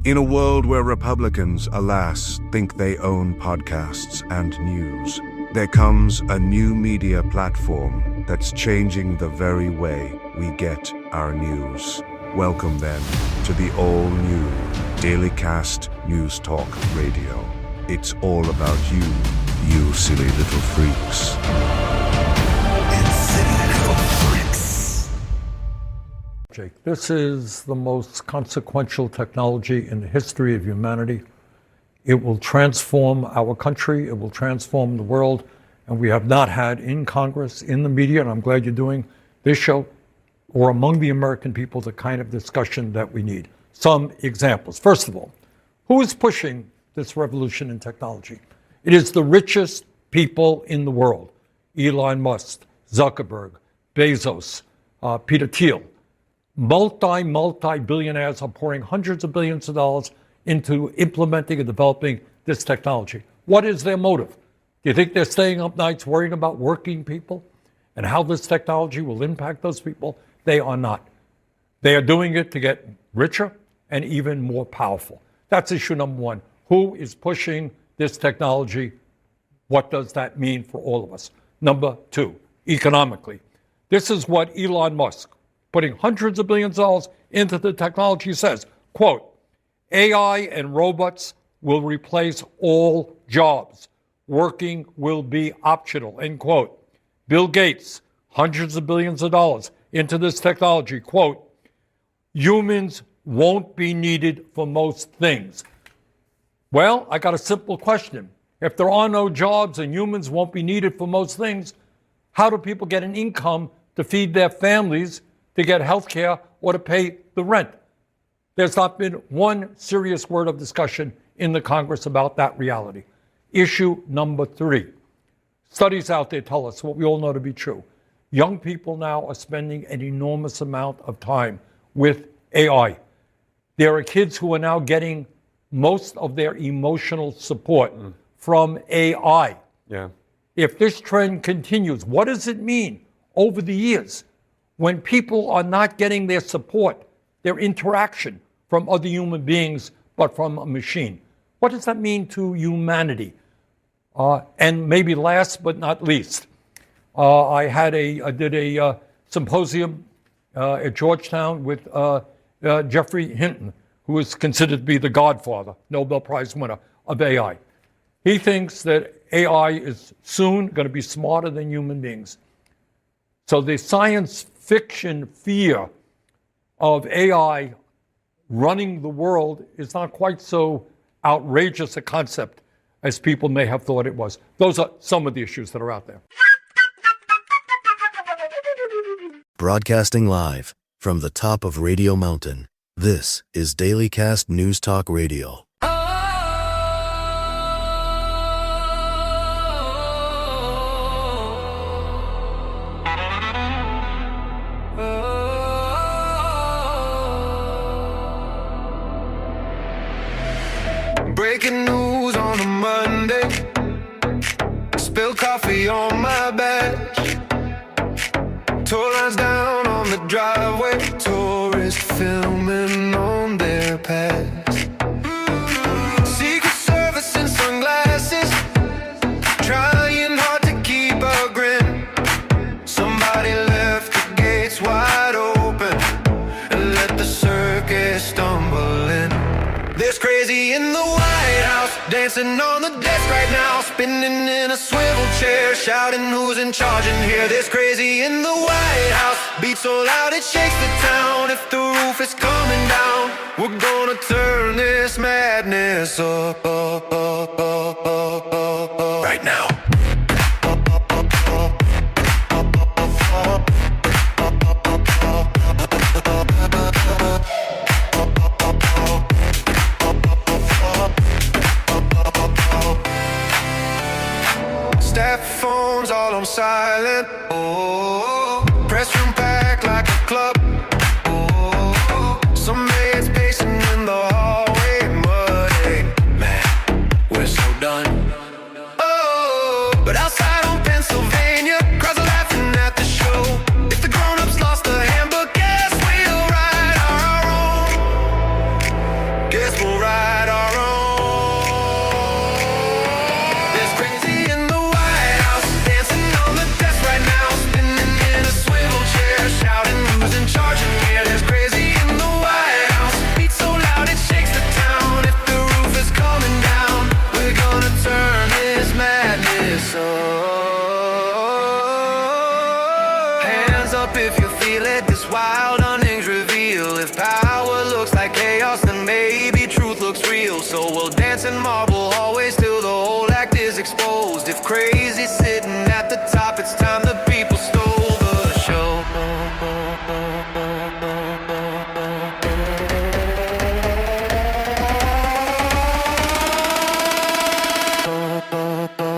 In a world where Republicans, alas, think they own podcasts and news, there comes a new media platform that's changing the very way we get our news. Welcome then to the all-new Dailycast Newstalk Radio. It's all about you, you silly little freaks. Jake, this is the most consequential technology in the history of humanity. It will transform our country, it will transform the world, and we have not had in Congress, in the media, and I'm glad you're doing this show, or among the American people, the kind of discussion that we need. Some examples. First of all, who is pushing this revolution in technology? It is the richest people in the world. Elon Musk, Zuckerberg, Bezos, Peter Thiel. Multi-billionaires are pouring hundreds of billions of dollars into implementing and developing this technology. What is their motive? Do you think they're staying up nights worrying about working people and how this technology will impact those people? They are not. They are doing it to get richer and even more powerful. That's issue number one. Who is pushing this technology? What does that mean for all of us? Number two, economically. This is what Elon Musk, putting hundreds of billions of dollars into the technology, says, quote, AI and robots will replace all jobs. Working will be optional, end quote. Bill Gates, hundreds of billions of dollars into this technology, quote, humans won't be needed for most things. Well, I got a simple question. If there are no jobs and humans won't be needed for most things, how do people get an income to feed their families, to get health care, or to pay the rent? There's not been one serious word of discussion in the Congress about that reality. Issue number three. Studies out there tell us what we all know to be true. Young people now are spending an enormous amount of time with AI. There are kids who are now getting most of their emotional support from AI. Yeah. If this trend continues, what does it mean over the years when people are not getting their support, their interaction from other human beings, but from a machine? What does that mean to humanity? And maybe last but not least, I did a symposium at Georgetown with Jeffrey Hinton, who is considered to be the godfather, Nobel Prize winner of AI. He thinks that AI is soon going to be smarter than human beings. So the science fiction fear of AI running the world is not quite so outrageous a concept as people may have thought it was. Those are some of the issues that are out there. Broadcasting live from the top of Radio Mountain, this is Dailycast Newstalk Radio. Breaking news on a Monday. Spilled coffee on my bench. Toll lines down on the driveway. Tourists filming on their pads. Secret Service in sunglasses. Trying hard to keep a grin. Somebody left the gates wide open and let the circus stumble in. There's crazy in the wild. dancing on the desk right now, spinning in a swivel chair, shouting who's in charge in here. There's crazy in the White House, beat so loud it shakes the town. If the roof is coming down, we're gonna turn this madness up, right now. Staff phones all on silent. Oh, press room packed like a club. Oh, some maids pacing in the hallway, muddy. Man, we're so done. Oh, but outside on Pennsylvania, crowds are laughing at the show. If the grown-ups lost a handbook, guess we'll write our own. Guess we'll write our own. There's crazy in the White House, dancing on the desk right now, spinning in a swivel chair, shouting who's in charge in here. There's crazy in the White House, beat so loud it shakes the town. If the roof is coming down, we're gonna turn this madness up. Hands up if you feel it, this wild unhinged reveal. If power looks like chaos, then maybe truth looks real. So we'll dance in marble hallways till the whole act is exposed. If crazy's sitting at the top, it's time the people stole the show.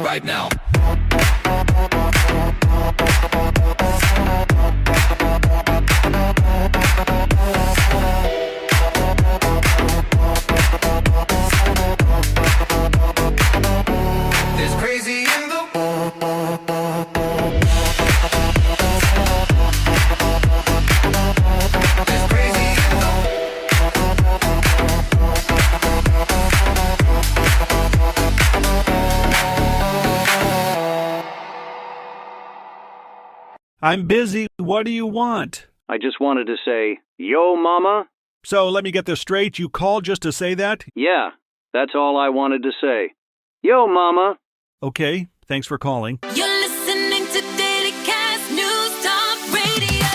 Right now. There's crazy in the There's crazy in the I'm busy. What do you want? I just wanted to say, yo, mama. So let me get this straight. You called just to say that? Yeah, that's all I wanted to say. Yo, mama. Okay, thanks for calling. You're listening to Dailycast Newstalk Radio.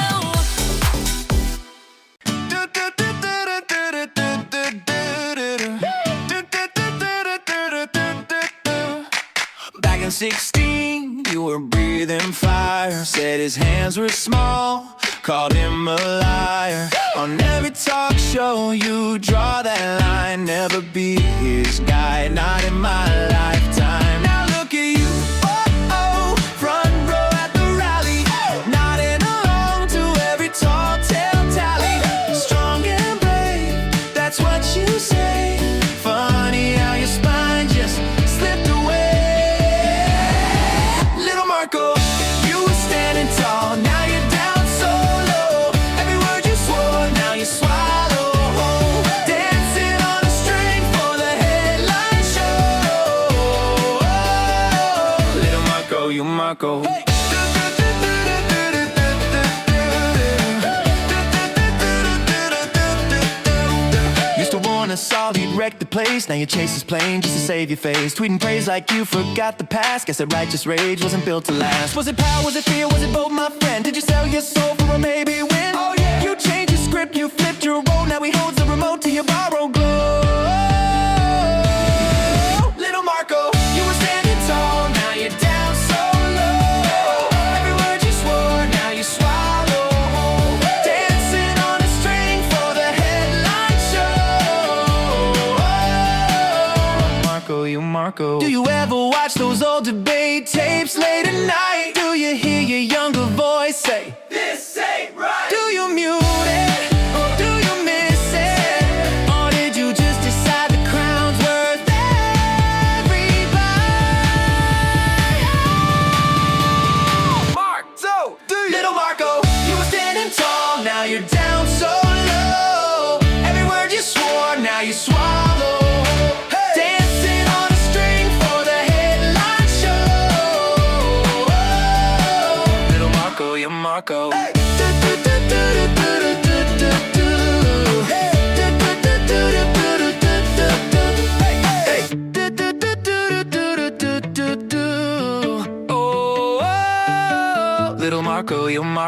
Back in 16, you were breathing fire. Said his hands were small, called him a liar. On every talk show you draw that line. Never be his guy, not in my lifetime. Now look at you, oh, front row at the rally, nodding along to every tall tale tally. Strong and brave, that's what you say. Funny how your spine just slipped away. Little Marco, you were standing tall, now you're down so low. Every word you swore, now you swallow. Dancing on a string for the headline show. Little Marco, you Marco. Hey. Used to warn us all he'd wreck the place. Now you chase his plane just to save your face. Tweeting praise like you forgot the past. Guess that righteous rage wasn't built to last. Was it power, was it fear, was it both, my friend? Did you sell your soul for a maybe win? Oh yeah. You changed your script, you flipped your role. Now he holds the remote to your borrowed glow. Little Marco, you were standing tall, now you're down so low. Every word you swore, now you swallow. Dancing on a string for the headline show. Marco, you Marco. Do you ever watch those old debate tapes late at night? Do you hear your younger voice say, this ain't right? Do you mute it, or do you miss it? Or did you just decide the crown's worth every bite? Mark, so do you? Little Marco, you were standing tall, now you're down so low. Every word you swore, now you swallow. Dancing on a string for the headline show. Little Marco, you're Marco. Hey.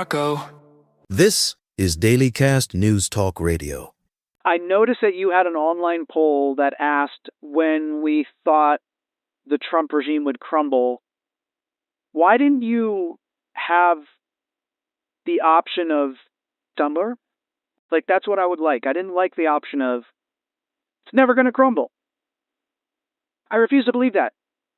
Morocco. This is Dailycast Newstalk Radio. I noticed that you had an online poll that asked when we thought the Trump regime would crumble. Why didn't you have the option of Tumblr? Like, that's what I would like. I didn't like the option of, it's never going to crumble. I refuse to believe that.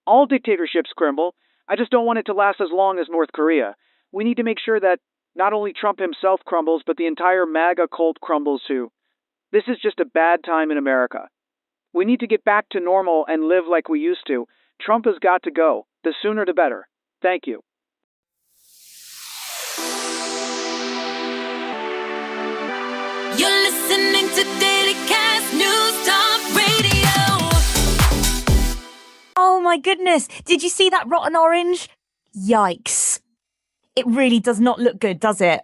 All dictatorships crumble. I just don't want it to last as long as North Korea. We need to make sure that not only Trump himself crumbles, but the entire MAGA cult crumbles too. This is just a bad time in America. We need to get back to normal and live like we used to. Trump has got to go. The sooner the better. Thank you. You're listening to Dailycast Newstalk Radio. Oh my goodness. Did you see that rotten orange? Yikes. It really does not look good, does it?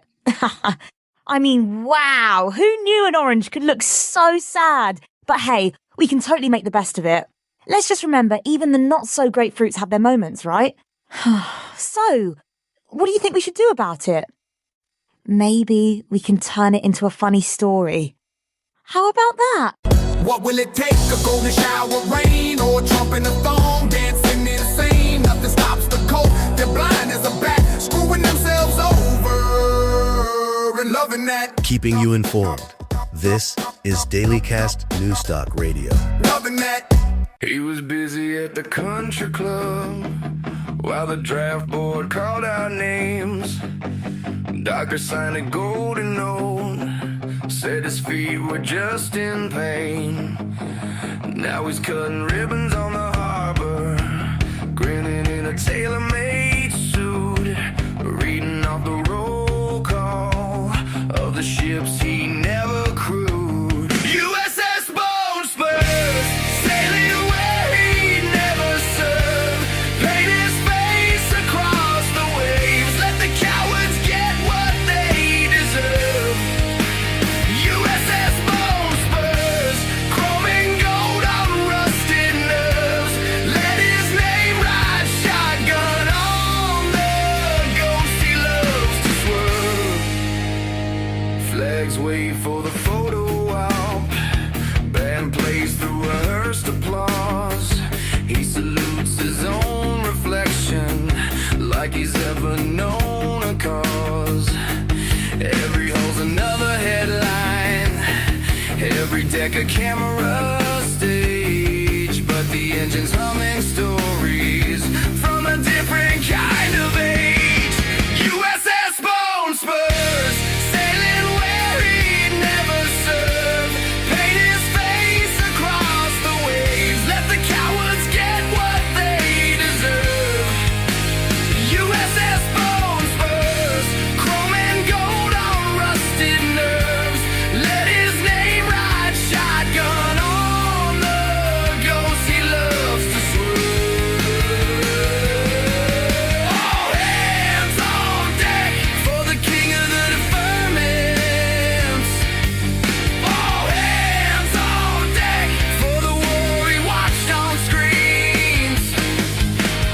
I mean, wow. Who knew an orange could look so sad? But hey, we can totally make the best of it. Let's just remember, even the not so great fruits have their moments, right? So, what do you think we should do about it? Maybe we can turn it into a funny story. How about that? What will it take? A golden shower rain or Trump in the phone dancing insane? Nothing stops the cold. They're blind as a bat, screwing themselves over and loving that. Keeping you informed. This is Dailycast Newstalk Radio. Loving that. He was busy at the country club while the draft board called out names. Doctor signed a golden note, said his feet were just in pain. Now he's cutting ribbons on the harbor, grinning in a tailor-made suit, reading off the roll call of the ships he never crewed. USS Bone Spurs, sailing where he never served, paint his face across the waves, let the cowards get what they deserve. USS Bone Spurs, chrome and gold on rusted nerves, let his name ride shotgun on the ghost he loves to swerve. Flags wave for the photo op, band plays through a hearsed applause. He salutes his own reflection like he's ever known a cause. Every hole's another headline, every deck a camera stage, but the engine's humming stories from a different kind of age. USS Bone Spurs, sailing where he'd never served, paint his face across the waves, let the cowards get what they deserve. USS Bone Spurs, chrome and gold on rusted nerves, let his name ride shotgun on the ghost he loves to swerve. All hands on deck for the king of the deferments. All hands on deck for the war he watched on screens.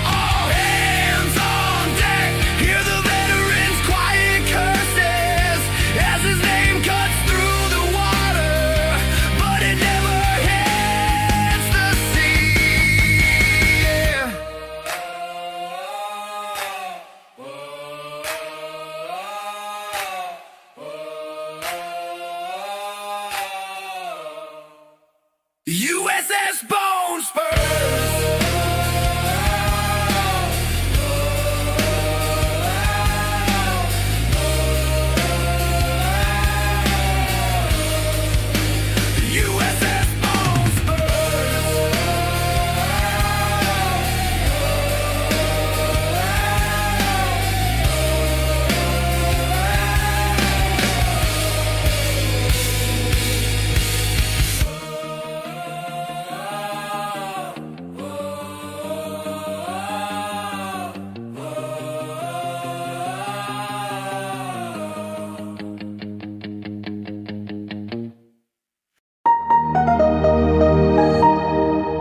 All hands on deck, hear the veterans' quiet curses as his name cuts through the water, but it never hits the sea. Yeah. USS Bone Spurs. USS Bone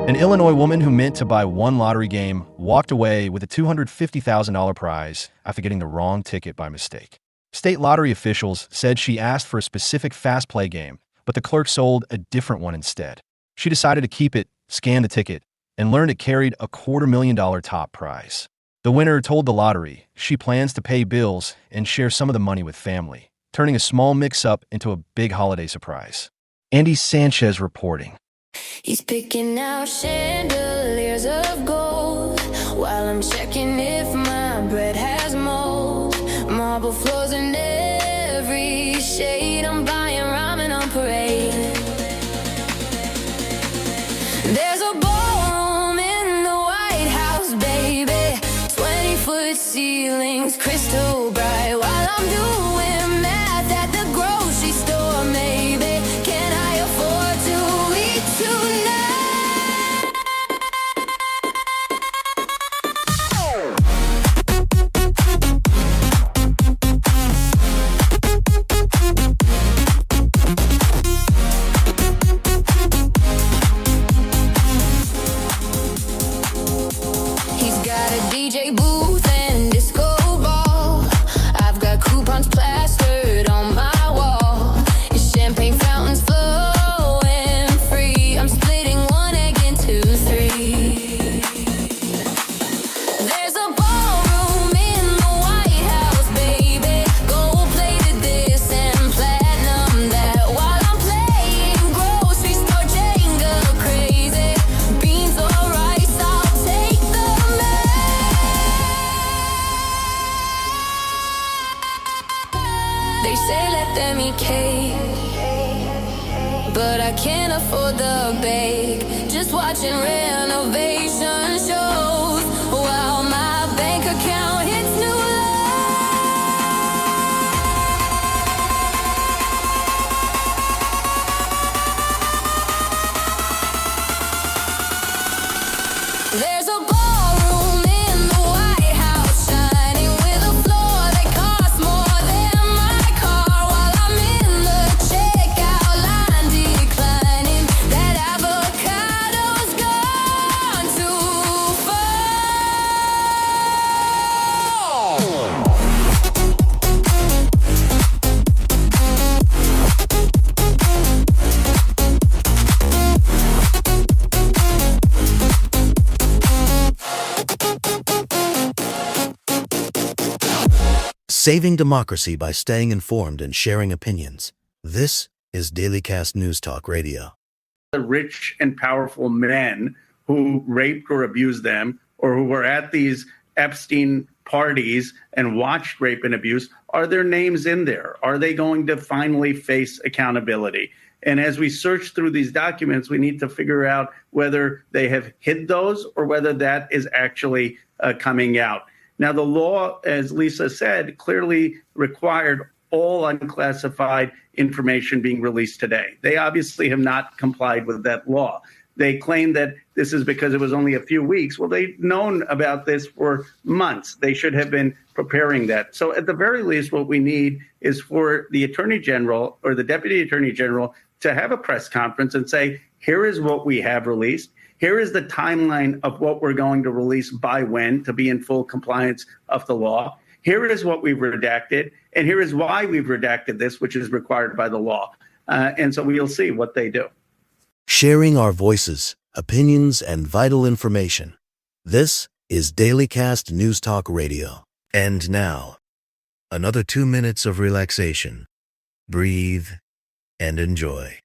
An Illinois woman who meant to buy one lottery game walked away with a $250,000 prize after getting the wrong ticket by mistake. State lottery officials said she asked for a specific fast play game, but the clerk sold a different one instead. She decided to keep it, scanned the ticket, and learned it carried a $250,000 top prize. The winner told the lottery she plans to pay bills and share some of the money with family, turning a small mix-up into a big holiday surprise. Andy Sanchez reporting. He's picking out chandeliers of gold while I'm checking if my bread has mold. Marble floors in every shade. I'm buying ramen on parade. There's a ballroom in the White House, baby. 20-foot ceilings, crystal bright. While I'm doing math at the grocery store, maybe. Can I afford to eat tonight? He's got a DJ booth and disco ball. I've got coupons plastered on my wall. His champagne fountains flowing free. I'm splitting one egg into three. There's a ballroom in the White House, baby. Gold-plated this and platinum that. While I'm playing grocery store Jenga crazy. Beans or rice, I'll take the They say let them eat cake, but I can't afford the bake. Just watching renovation shows while my bank account hits new lows. There's a ballroom in the White House, shining with a floor that costs more than my car. While I'm in the checkout line declining, that avocado's gone too far. Saving democracy by staying informed and sharing opinions. This is Dailycast Newstalk Radio. The rich and powerful men who raped or abused them, or who were at these Epstein parties and watched rape and abuse, are their names in there? Are they going to finally face accountability? And as we search through these documents, we need to figure out whether they have hid those or whether that is actually coming out. Now, the law, as Lisa said, clearly required all unclassified information being released today. They obviously have not complied with that law. They claim that this is because it was only a few weeks. Well, they've known about this for months. They should have been preparing that. So at the very least, what we need is for the Attorney General or the Deputy Attorney General to have a press conference and say, here is what we have released. Here is the timeline of what we're going to release by when to be in full compliance of the law. Here is what we've redacted, and here is why we've redacted this, which is required by the law. And so we'll see what they do. Sharing our voices, opinions, and vital information. This is Dailycast Newstalk Radio. And now, another 2 minutes of relaxation. Breathe and enjoy.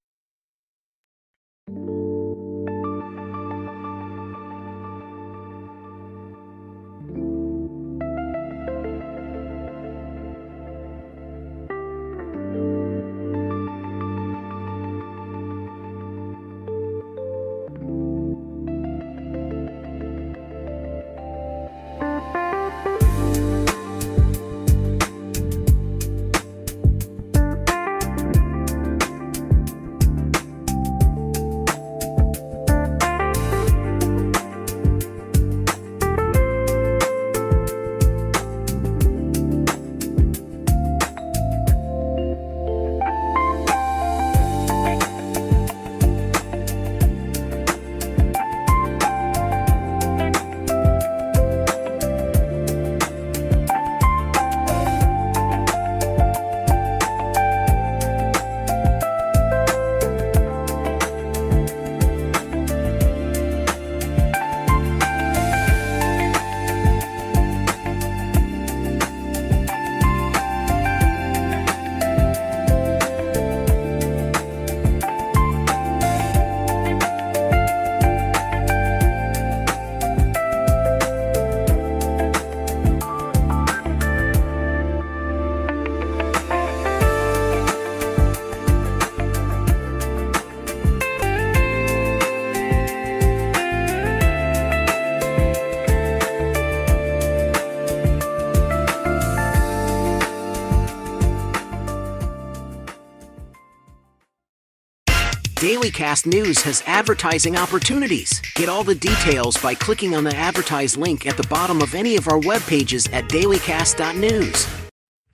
Dailycast News has advertising opportunities. Get all the details by clicking on the advertise link at the bottom of any of our web pages at dailycast.news.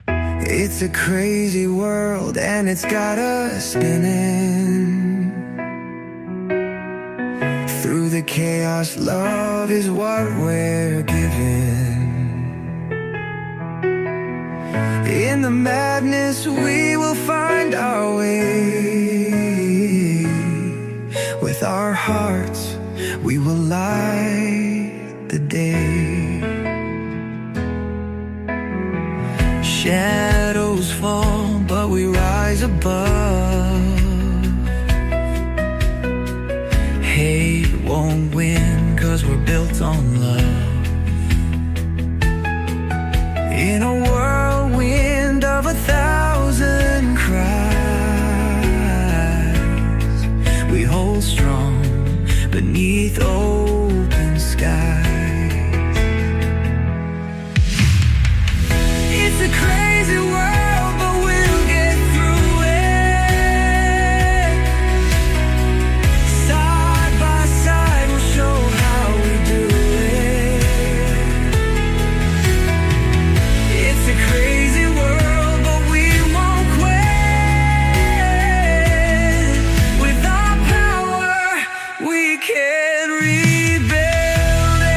It's a crazy world and it's got us spinning. Through the chaos, love is what we're given. In the madness, we will find our way. With our hearts, we will light the day. Shadows fall, but we rise above. Hate won't win, 'cause we're built on love. In a whirlwind of 1,000 cries, we hold strong beneath open skies. It's a crazy world, but we'll get through it. Side by side, we'll show how we do it. It's a crazy world, but we won't quit. With our power, we can rebuild it.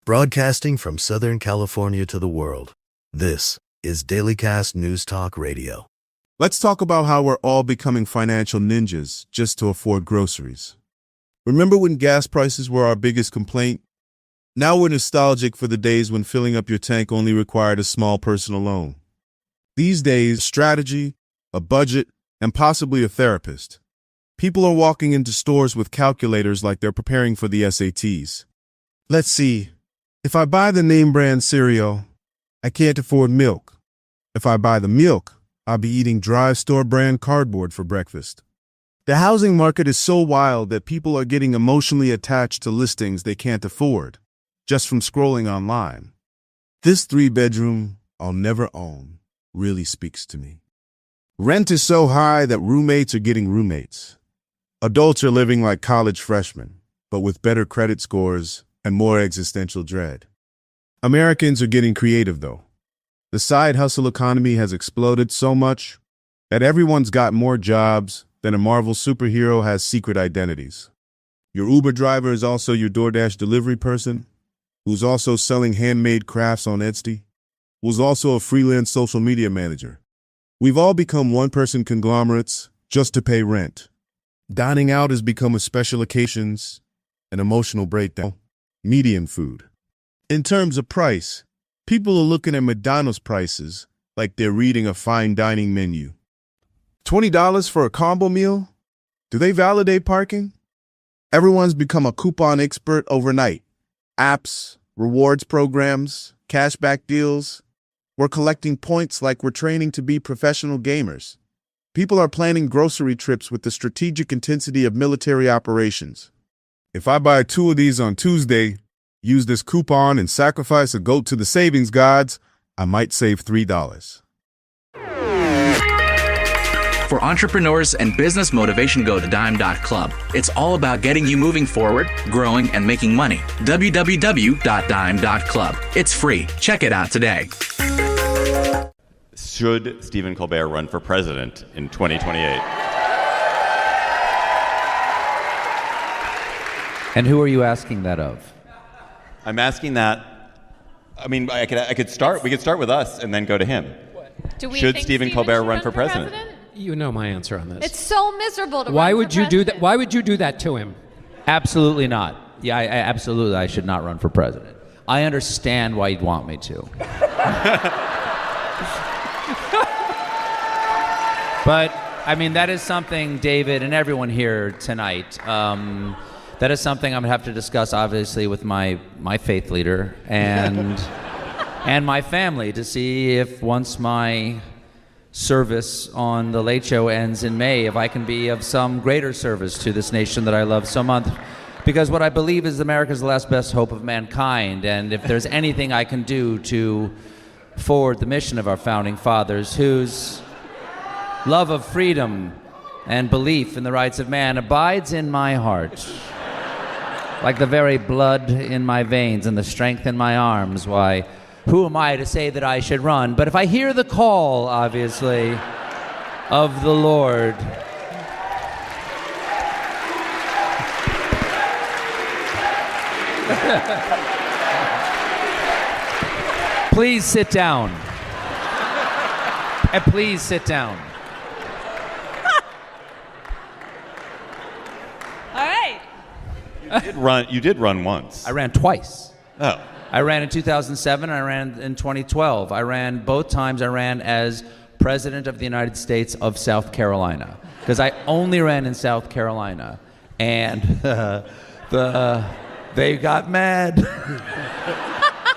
Broadcasting from Southern California to the world, this is Dailycast Newstalk Radio. Let's talk about how we're all becoming financial ninjas just to afford groceries. Remember when gas prices were our biggest complaint? Now we're nostalgic for the days when filling up your tank only required a small personal loan. These days, strategy, a budget, and possibly a therapist. People are walking into stores with calculators like they're preparing for the SATs. Let's see. If I buy the name brand cereal, I can't afford milk. If I buy the milk, I'll be eating dry store brand cardboard for breakfast. The housing market is so wild that people are getting emotionally attached to listings they can't afford, just from scrolling online. This 3-bedroom I'll never own really speaks to me. Rent is so high that roommates are getting roommates. Adults are living like college freshmen, but with better credit scores and more existential dread. Americans are getting creative, though. The side hustle economy has exploded so much that everyone's got more jobs than a Marvel superhero has secret identities. Your Uber driver is also your DoorDash delivery person, who's also selling handmade crafts on Etsy, who's also a freelance social media manager. We've all become one-person conglomerates just to pay rent. Dining out has become a special occasions, an emotional breakdown. Median food. In terms of price, people are looking at McDonald's prices like they're reading a fine dining menu. $20 for a combo meal? Do they validate parking? Everyone's become a coupon expert overnight. Apps, rewards programs, cashback deals. We're collecting points like we're training to be professional gamers. People are planning grocery trips with the strategic intensity of military operations. If I buy 2 of these on Tuesday, use this coupon and sacrifice a goat to the savings gods, I might save $3. For entrepreneurs and business motivation, go to dime.club. It's all about getting you moving forward, growing, and making money. www.dime.club. It's free. Check it out today. Should Stephen Colbert run for president in 2028? And who are you asking that of? I'm asking that. I mean, I could start. We could start with us and then go to him. Should Stephen Colbert run for president? You know my answer on this. It's so miserable to Why run would for you do president. that? Why would you do that to him? Absolutely not. Yeah, absolutely, I should not run for president. I understand why you'd want me to. But, I mean, that is something, David, and everyone here tonight, That is something I'm going to have to discuss, obviously, with my faith leader and and my family to see if once my service on The Late Show ends in May, if I can be of some greater service to this nation that I love so much. Because what I believe is America's the last best hope of mankind, and if there's anything I can do to forward the mission of our founding fathers, whose love of freedom and belief in the rights of man abides in my heart, like the very blood in my veins and the strength in my arms, why, who am I to say that I should run? But if I hear the call, obviously, of the Lord, please sit down. And please sit down. All right. You did run once. I ran twice. Oh. I ran in 2007, I ran in 2012. I ran both times. I ran as President of the United States of South Carolina, because I only ran in South Carolina. And they got mad.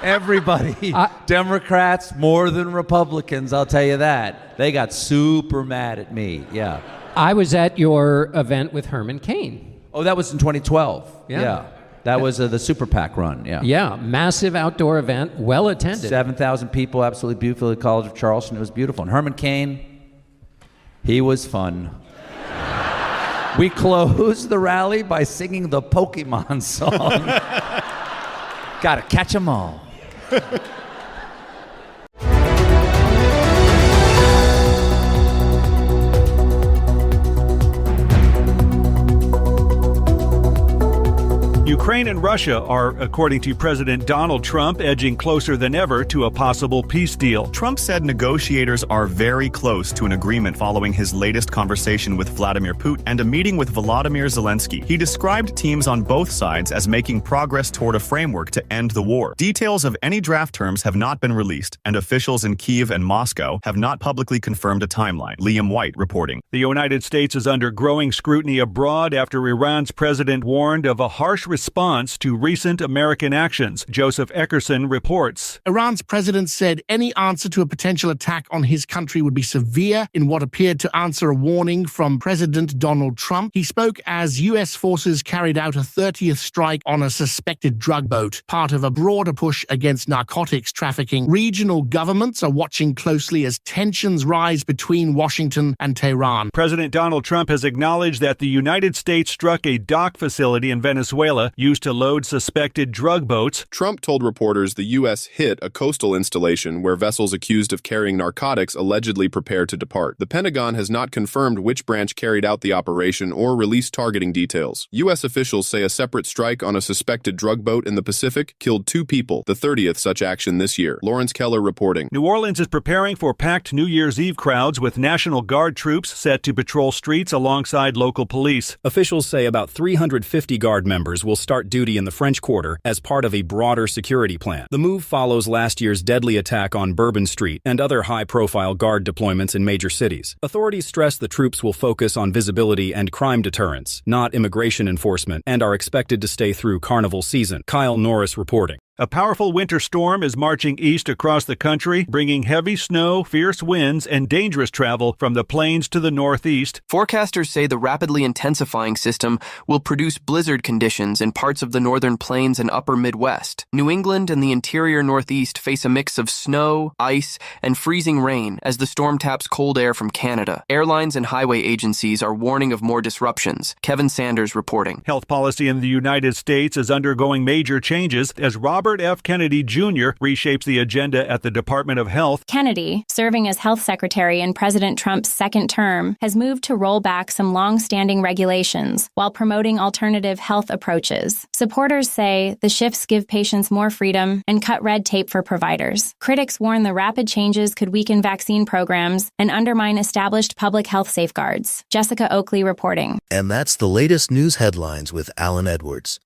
Everybody, Democrats more than Republicans, I'll tell you that. They got super mad at me, yeah. I was at your event with Herman Cain. Oh, that was in 2012. Yeah. That was the Super PAC run, yeah. Yeah, massive outdoor event, well attended. 7,000 people, absolutely beautiful at College of Charleston. It was beautiful. And Herman Cain, he was fun. We closed the rally by singing the Pokemon song. Gotta catch 'em all. Ukraine and Russia are, according to President Donald Trump, edging closer than ever to a possible peace deal. Trump said negotiators are very close to an agreement following his latest conversation with Vladimir Putin and a meeting with Volodymyr Zelensky. He described teams on both sides as making progress toward a framework to end the war. Details of any draft terms have not been released, and officials in Kyiv and Moscow have not publicly confirmed a timeline. Liam White reporting. The United States is under growing scrutiny abroad after Iran's president warned of a harsh response to recent American actions. Joseph Eckerson reports. Iran's president said any answer to a potential attack on his country would be severe in what appeared to answer a warning from President Donald Trump. He spoke as U.S. forces carried out a 30th strike on a suspected drug boat, part of a broader push against narcotics trafficking. Regional governments are watching closely as tensions rise between Washington and Tehran. President Donald Trump has acknowledged that the United States struck a dock facility in Venezuela used to load suspected drug boats. Trump told reporters the U.S. hit a coastal installation where vessels accused of carrying narcotics allegedly prepare to depart. The Pentagon has not confirmed which branch carried out the operation or released targeting details. U.S. officials say a separate strike on a suspected drug boat in the Pacific killed 2 people, the 30th such action this year. Lawrence Keller reporting. New Orleans is preparing for packed New Year's Eve crowds with National Guard troops set to patrol streets alongside local police. Officials say about 350 Guard members will start duty in the French Quarter as part of a broader security plan. The move follows last year's deadly attack on Bourbon Street and other high-profile Guard deployments in major cities. Authorities stress the troops will focus on visibility and crime deterrence, not immigration enforcement, and are expected to stay through Carnival season. Kyle Norris reporting. A powerful winter storm is marching east across the country, bringing heavy snow, fierce winds, and dangerous travel from the plains to the northeast. Forecasters say the rapidly intensifying system will produce blizzard conditions in parts of the northern plains and upper Midwest. New England and the interior northeast face a mix of snow, ice, and freezing rain as the storm taps cold air from Canada. Airlines and highway agencies are warning of more disruptions. Kevin Sanders reporting. Health policy in the United States is undergoing major changes as Robert F. Kennedy Jr. reshapes the agenda at the Department of Health. Kennedy, serving as health secretary in President Trump's second term, has moved to roll back some long-standing regulations while promoting alternative health approaches. Supporters say the shifts give patients more freedom and cut red tape for providers. Critics warn the rapid changes could weaken vaccine programs and undermine established public health safeguards. Jessica Oakley reporting. And that's the latest news headlines with Alan Edwards.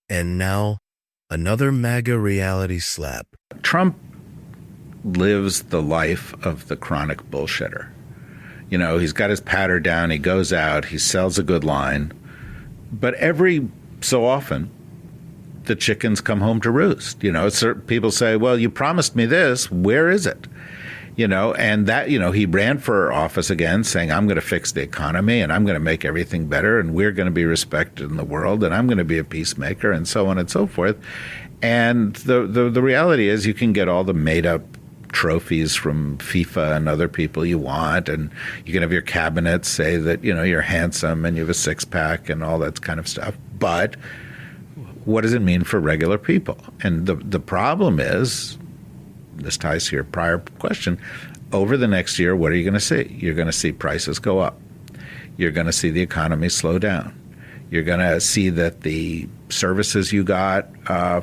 And now, another MAGA reality slap. Trump lives the life of the chronic bullshitter. You know, he's got his patter down. He goes out. He sells a good line. But every so often, the chickens come home to roost. You know, people say, well, you promised me this. Where is it? You know, and that, you know, he ran for office again saying, I'm going to fix the economy and I'm going to make everything better and we're going to be respected in the world and I'm going to be a peacemaker and so on and so forth. And the reality is you can get all the made up trophies from FIFA and other people you want, and you can have your cabinet say that, you know, you're handsome and you have a six-pack and all that kind of stuff. But what does it mean for regular people? And the problem is, this ties to your prior question, over the next year, what are you going to see? You're going to see prices go up. You're going to see the economy slow down. You're going to see that the services you got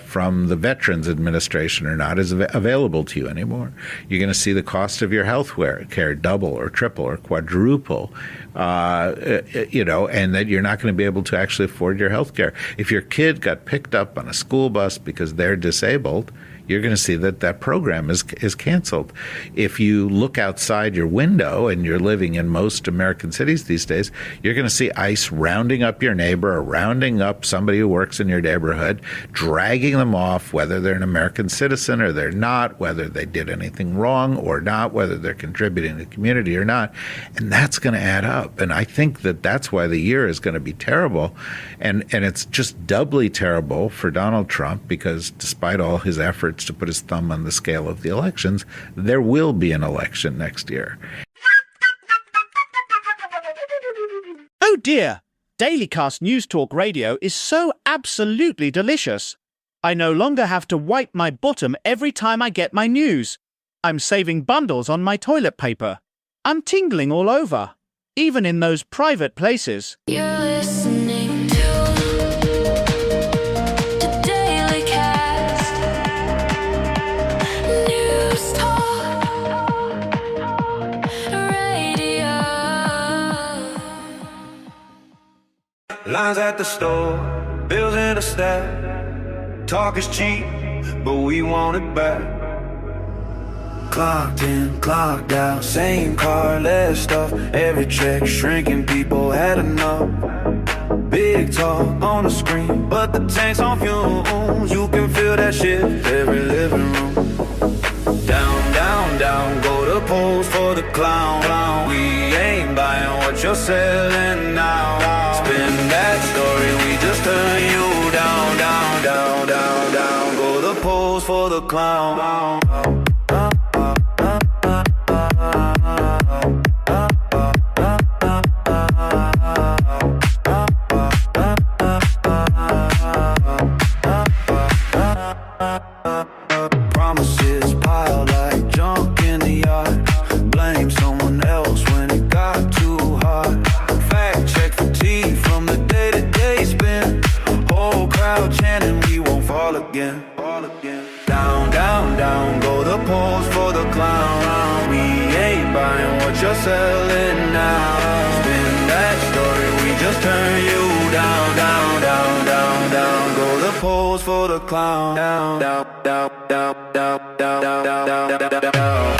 from the Veterans Administration are not as available to you anymore. You're going to see the cost of your health care double or triple or quadruple, you know, and that you're not going to be able to actually afford your health care. If your kid got picked up on a school bus because they're disabled, you're going to see that that program is canceled. If you look outside your window, and you're living in most American cities these days, you're going to see ICE rounding up your neighbor or rounding up somebody who works in your neighborhood, dragging them off, whether they're an American citizen or they're not, whether they did anything wrong or not, whether they're contributing to the community or not. And that's going to add up. And I think that that's why the year is going to be terrible. And it's just doubly terrible for Donald Trump because despite all his efforts to put his thumb on the scale of the elections, there will be an election next year. Oh dear, Dailycast Newstalk Radio is so absolutely delicious. I no longer have to wipe my bottom every time I get my news. I'm saving bundles on my toilet paper. I'm tingling all over, even in those private places. You're listening to Dailycast Newstalk Radio. Lines at the store, bills in a stack. Talk is cheap, but we want it back. Clocked in, clocked out, same car, less stuff. Every check shrinking, people had enough. Big talk on the screen, but the tank's on fumes. You can feel that shit every living room. Down, down, down, go to polls for the clown. We ain't buying what you're selling now. Spin that story, we just turn you down, down, down, down, down. Go to polls for the clown. Promises pile like junk in the yard. Blame someone else when it got too hard. Fact check fatigue from the day-to-day spin. Whole crowd chanting we won't fall again. Down, down, down, go the polls for the clown. We ain't buying what you're selling now. Spin that story, we just turn you down, down, down, down, down. Go the polls for the clown. Down, down, down, down, down, down, down, down, down, down, down.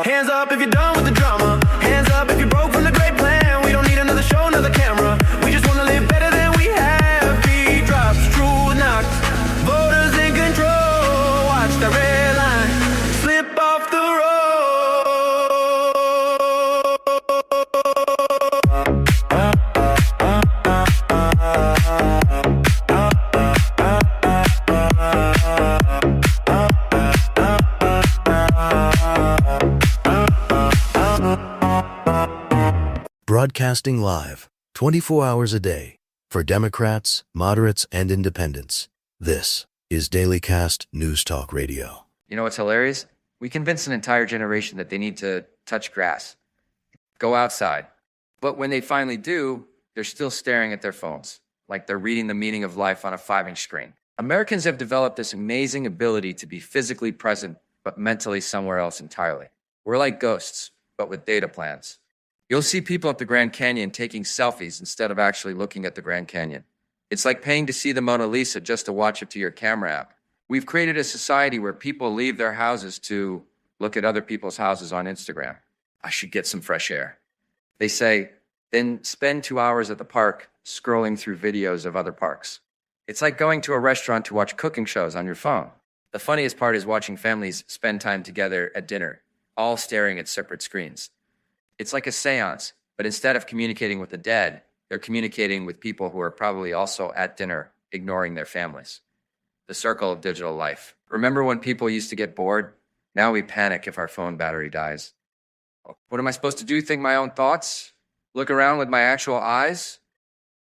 Hands up if you're done with the drama. Hands up if you broke from the great plan. We don't need another show, another camera. We just wanna live better than we have. Beat drops, true knocks. Voters in control. Watch the red line slip off the road. Broadcasting live, 24 hours a day, for Democrats, moderates, and independents. This is Dailycast Newstalk Radio. You know what's hilarious? We convinced an entire generation that they need to touch grass, go outside. But when they finally do, they're still staring at their phones, like they're reading the meaning of life on a 5-inch screen. Americans have developed this amazing ability to be physically present, but mentally somewhere else entirely. We're like ghosts, but with data plans. You'll see people at the Grand Canyon taking selfies instead of actually looking at the Grand Canyon. It's like paying to see the Mona Lisa just to watch it to your camera app. We've created a society where people leave their houses to look at other people's houses on Instagram. I should get some fresh air. They say, then spend 2 hours at the park scrolling through videos of other parks. It's like going to a restaurant to watch cooking shows on your phone. The funniest part is watching families spend time together at dinner, all staring at separate screens. It's like a seance, but instead of communicating with the dead, they're communicating with people who are probably also at dinner, ignoring their families. The circle of digital life. Remember when people used to get bored? Now we panic if our phone battery dies. What am I supposed to do? Think my own thoughts? Look around with my actual eyes?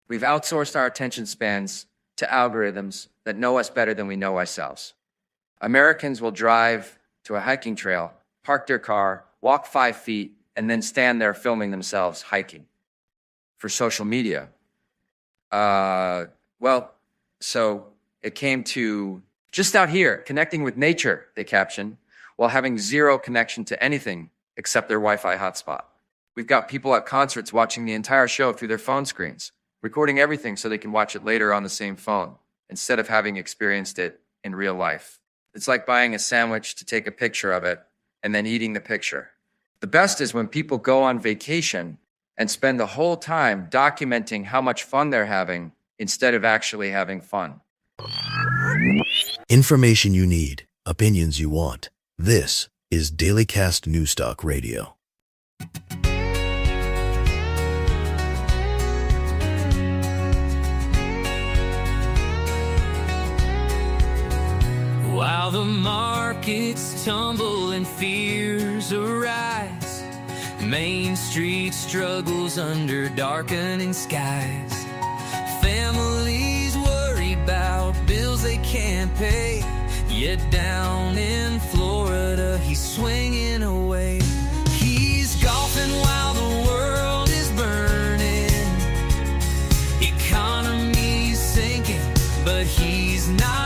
We've outsourced our attention spans to algorithms that know us better than we know ourselves. Americans will drive to a hiking trail, park their car, walk 5 feet, and then stand there filming themselves hiking for social media. So it came to just out here, connecting with nature, they caption, while having zero connection to anything except their Wi-Fi hotspot. We've got people at concerts watching the entire show through their phone screens, recording everything so they can watch it later on the same phone, instead of having experienced it in real life. It's like buying a sandwich to take a picture of it and then eating the picture. The best is when people go on vacation and spend the whole time documenting how much fun they're having instead of actually having fun. Information you need, opinions you want. This is Dailycast Newstalk Radio. While the markets tumble and fears arise, Main Street struggles under darkening skies. Families worry about bills they can't pay, yet down in Florida he's swinging away. He's golfing while the world is burning, economy's sinking, but he's not